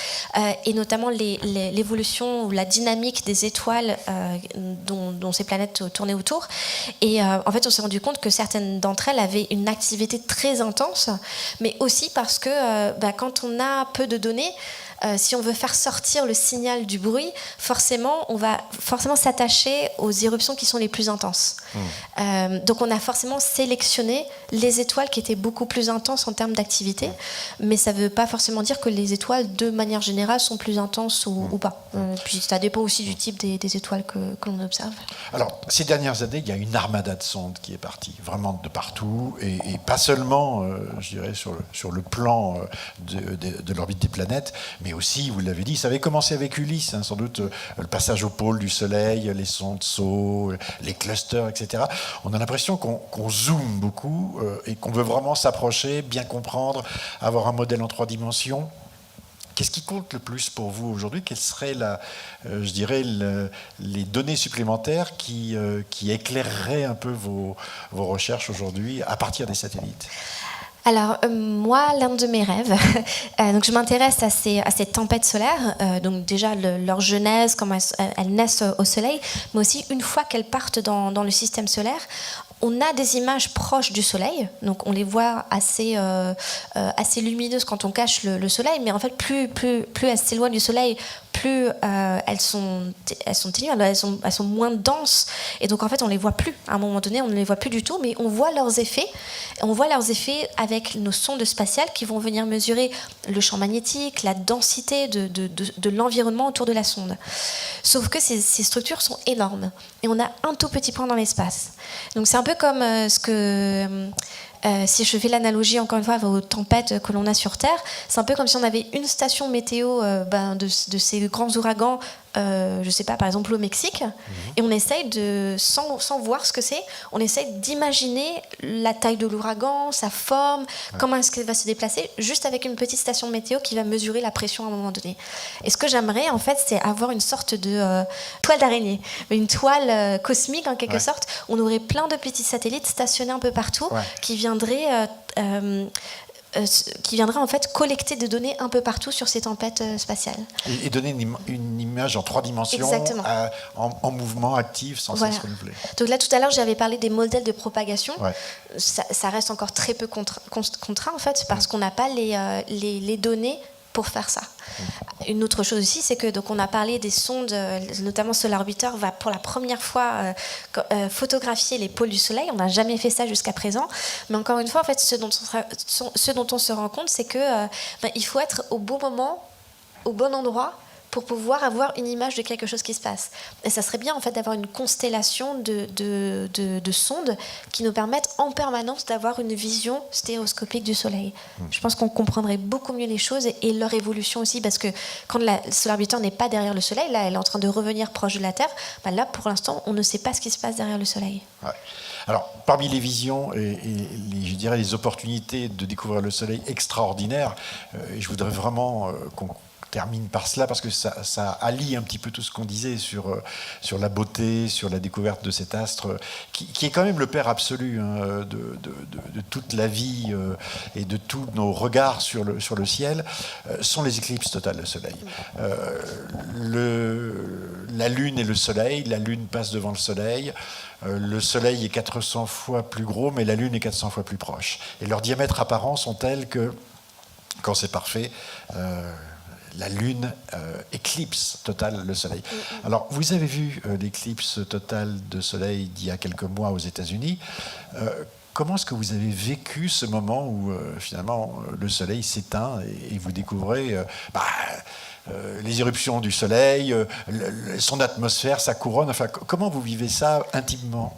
et notamment l'évolution ou la dynamique des étoiles dont ces planètes tournaient autour. Et en fait on s'est rendu compte que certaines d'entre elles avaient une activité très intense, mais aussi parce que quand on a peu de données, si on veut faire sortir le signal du bruit, on va forcément s'attacher aux éruptions qui sont les plus intenses. Donc on a forcément sélectionné les étoiles qui étaient beaucoup plus intenses en termes d'activité, mais ça ne veut pas forcément dire que les étoiles, de manière générale, sont plus intenses ou pas. Puis ça dépend aussi du type des étoiles que l'on observe. Alors, ces dernières années, il y a une armada de sondes qui est partie, vraiment de partout, et pas seulement, je dirais, sur le plan de l'orbite des planètes, mais aussi, vous l'avez dit, ça avait commencé avec Ulysse, sans doute le passage au pôle du Soleil, les sondes SO, les clusters, etc. On a l'impression qu'on zoome beaucoup et qu'on veut vraiment s'approcher, bien comprendre, avoir un modèle en 3 dimensions. Qu'est-ce qui compte le plus pour vous aujourd'hui ? Quelles seraient, je dirais, les données supplémentaires qui éclaireraient un peu vos recherches aujourd'hui à partir des satellites ? Alors, moi, l'un de mes rêves, donc je m'intéresse à ces tempêtes solaires, donc déjà leur genèse, comment elles naissent au Soleil, mais aussi une fois qu'elles partent dans le système solaire, on a des images proches du Soleil, donc on les voit assez lumineuses quand on cache le Soleil, mais en fait, plus elles s'éloignent du Soleil, plus elles sont ténues, elles sont moins denses, et donc en fait on les voit plus. À un moment donné, on ne les voit plus du tout, mais on voit leurs effets. On voit leurs effets avec nos sondes spatiales qui vont venir mesurer le champ magnétique, la densité de l'environnement autour de la sonde. Sauf que ces structures sont énormes, et on a un tout petit point dans l'espace. Donc c'est un peu comme si je fais l'analogie encore une fois aux tempêtes que l'on a sur Terre, c'est un peu comme si on avait une station météo de ces grands ouragans, je sais pas, par exemple au Mexique, et on essaye sans voir ce que c'est, on essaye d'imaginer la taille de l'ouragan, sa forme, comment est-ce qu'il va se déplacer, juste avec une petite station météo qui va mesurer la pression à un moment donné. Et ce que j'aimerais en fait, c'est avoir une sorte de toile d'araignée, une toile cosmique en quelque sorte. On aurait plein de petits satellites stationnés un peu partout qui viendraient en fait collecter des données un peu partout sur ces tempêtes spatiales. Et donner une image en 3 dimensions, en mouvement actif, sans cesse renouvelé. Donc là, tout à l'heure, j'avais parlé des modèles de propagation. Ça reste encore très peu contraint, en fait, parce qu'on n'a pas les données pour faire ça. Une autre chose aussi, c'est que donc on a parlé des sondes, notamment Solar Orbiter va pour la première fois photographier les pôles du Soleil. On n'a jamais fait ça jusqu'à présent, mais encore une fois, en fait, ce dont on se rend compte, c'est que il faut être au bon moment, au bon endroit, pour pouvoir avoir une image de quelque chose qui se passe. Et ça serait bien en fait d'avoir une constellation de sondes qui nous permettent en permanence d'avoir une vision stéréoscopique du Soleil. Je pense qu'on comprendrait beaucoup mieux les choses et leur évolution aussi, parce que quand la Solar Orbiter n'est pas derrière le Soleil, là elle est en train de revenir proche de la Terre, là pour l'instant on ne sait pas ce qui se passe derrière le Soleil. Alors, parmi les visions et je dirais les opportunités de découvrir le Soleil extraordinaires, je voudrais vraiment termine par cela, parce que ça allie un petit peu tout ce qu'on disait sur la beauté, sur la découverte de cet astre, qui est quand même le père absolu de toute la vie et de tous nos regards sur le ciel, sont les éclipses totales de soleil. La Lune et le Soleil, la Lune passe devant le Soleil, le Soleil est 400 fois plus gros, mais la Lune est 400 fois plus proche. Et leurs diamètres apparents sont tels que, quand c'est parfait, la Lune éclipse totale le Soleil. Alors, vous avez vu l'éclipse totale de Soleil d'il y a quelques mois aux États-Unis. Comment est-ce que vous avez vécu ce moment où, finalement, le Soleil s'éteint et vous découvrez les éruptions du Soleil, son atmosphère, sa couronne, enfin, comment vous vivez ça intimement ?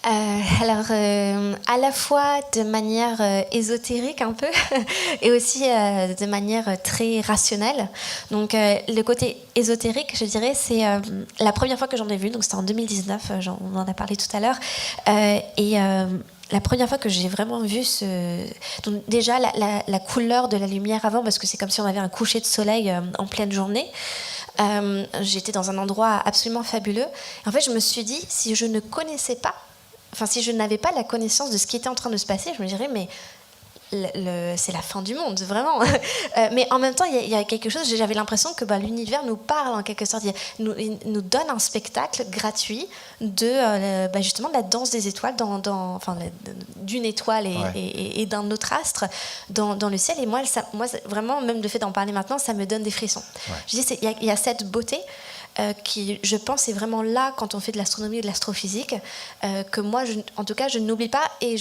À la fois de manière ésotérique un peu et aussi de manière très rationnelle. Donc le côté ésotérique, je dirais, c'est la première fois que j'en ai vu, donc c'était en 2019, on en a parlé tout à l'heure, la première fois que j'ai vraiment vu donc déjà la couleur de la lumière avant, parce que c'est comme si on avait un coucher de soleil en pleine journée. J'étais dans un endroit absolument fabuleux. En fait, je me suis dit, si je ne connaissais pas, si je n'avais pas la connaissance de ce qui était en train de se passer, je me dirais, mais c'est la fin du monde, vraiment. Mais en même temps, il y a quelque chose, j'avais l'impression que l'univers nous parle en quelque sorte. Il nous donne un spectacle gratuit de justement de la danse des étoiles, d'une étoile et d'un autre astre dans le ciel. Et moi, vraiment, même le fait d'en parler maintenant, ça me donne des frissons. Ouais. Je dis, il y a cette beauté qui, je pense, est vraiment là quand on fait de l'astronomie et de l'astrophysique, que moi, en tout cas, je n'oublie pas et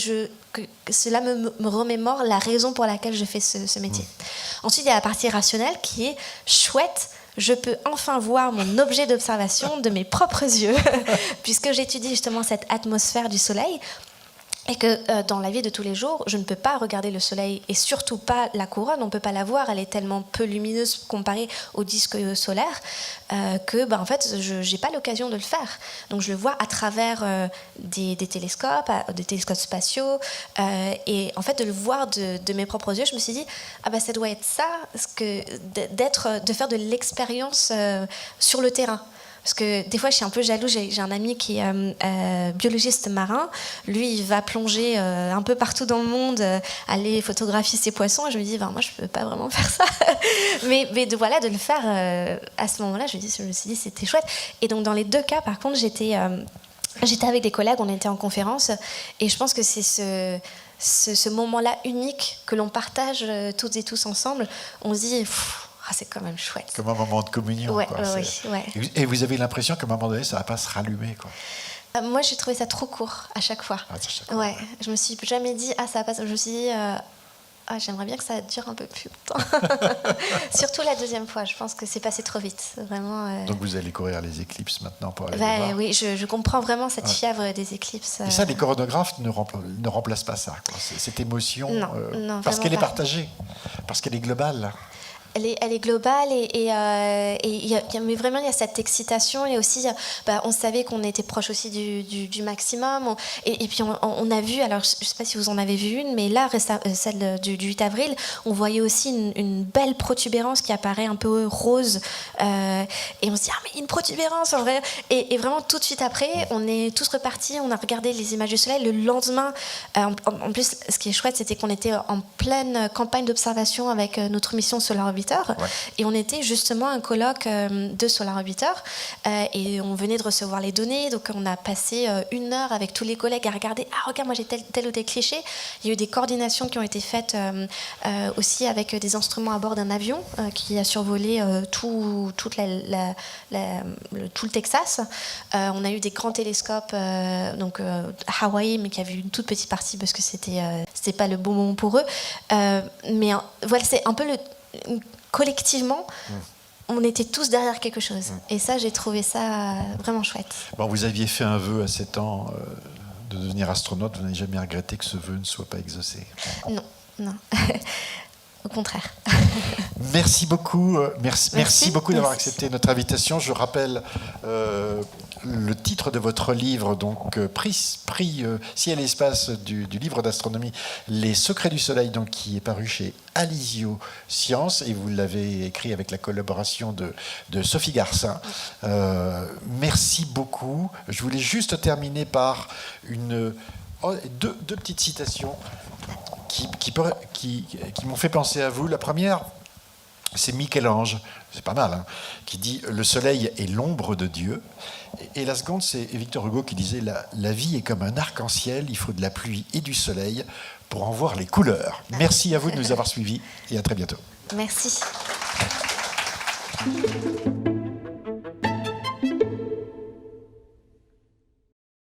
que cela me remémore la raison pour laquelle je fais ce métier. Ensuite, il y a la partie rationnelle qui est chouette. Je peux enfin voir mon objet d'observation de mes propres yeux, puisque j'étudie justement cette atmosphère du Soleil. Et que dans la vie de tous les jours, je ne peux pas regarder le Soleil et surtout pas la couronne, on ne peut pas la voir, elle est tellement peu lumineuse comparée au disque solaire que en fait, je n'ai pas l'occasion de le faire. Donc je le vois à travers des télescopes spatiaux et en fait de le voir de mes propres yeux, je me suis dit ça doit être ça, de faire de l'expérience sur le terrain. Parce que des fois, je suis un peu jalouse. J'ai un ami qui est biologiste marin. Lui, il va plonger un peu partout dans le monde, aller photographier ses poissons. Et je me dis, moi, je ne peux pas vraiment faire ça. mais de le faire à ce moment-là, je me suis dit, c'était chouette. Et donc, dans les deux cas, par contre, j'étais avec des collègues, on était en conférence. Et je pense que c'est ce moment-là unique que l'on partage toutes et tous ensemble. On se dit... c'est quand même chouette. Comme un moment de communion. Ouais. Et vous avez l'impression qu'à un moment donné, ça ne va pas se rallumer, quoi. Moi, j'ai trouvé ça trop court à chaque fois. Ouais. Je me suis jamais dit, ça va pas. Je me suis dit, j'aimerais bien que ça dure un peu plus longtemps. Surtout la deuxième fois. Je pense que c'est passé trop vite. Vraiment. Donc vous allez courir les éclipses maintenant pour aller les voir. Oui, je comprends vraiment cette fièvre des éclipses. Et ça, les coronographes ne remplacent pas ça, quoi. Cette émotion. Non, parce qu'elle est partagée. Parce qu'elle est globale. Elle est globale mais vraiment il y a cette excitation et aussi on savait qu'on était proche aussi du maximum et puis on a vu, alors je ne sais pas si vous en avez vu une, mais là celle du 8 avril on voyait aussi une belle protubérance qui apparaît un peu rose et on se dit mais il y a une protubérance en vrai et vraiment tout de suite après on est tous repartis, on a regardé les images du soleil le lendemain. En plus ce qui est chouette c'était qu'on était en pleine campagne d'observation avec notre mission Solar Orbiter. Et on était justement un colloque de Solar Orbiter et on venait de recevoir les données, donc on a passé 1 heure avec tous les collègues à regarder, regarde moi j'ai tel ou tel cliché. Il y a eu des coordinations qui ont été faites aussi avec des instruments à bord d'un avion qui a survolé tout le Texas. On a eu des grands télescopes donc à Hawaï, mais qui avaient une toute petite partie parce que c'était pas le bon moment pour eux, mais voilà, c'est un peu collectivement, on était tous derrière quelque chose. Et ça, j'ai trouvé ça vraiment chouette. Vous aviez fait un vœu à 7 ans de devenir astronaute. Vous n'avez jamais regretté que ce vœu ne soit pas exaucé? Non. Au contraire. Merci beaucoup, merci beaucoup d'avoir accepté notre invitation. Je rappelle le titre de votre livre, donc prix Ciel et Espace du livre d'astronomie, Les Secrets du Soleil, donc, qui est paru chez Alizio Sciences, et vous l'avez écrit avec la collaboration de Sophie Garcin. Merci beaucoup. Je voulais juste terminer par deux petites citations qui m'ont fait penser à vous. La première, c'est Michel-Ange, c'est pas mal, hein, qui dit « Le soleil est l'ombre de Dieu ». Et la seconde, c'est Victor Hugo qui disait « La vie est comme un arc-en-ciel, il faut de la pluie et du soleil pour en voir les couleurs ». Merci à vous de nous avoir suivis et à très bientôt. Merci.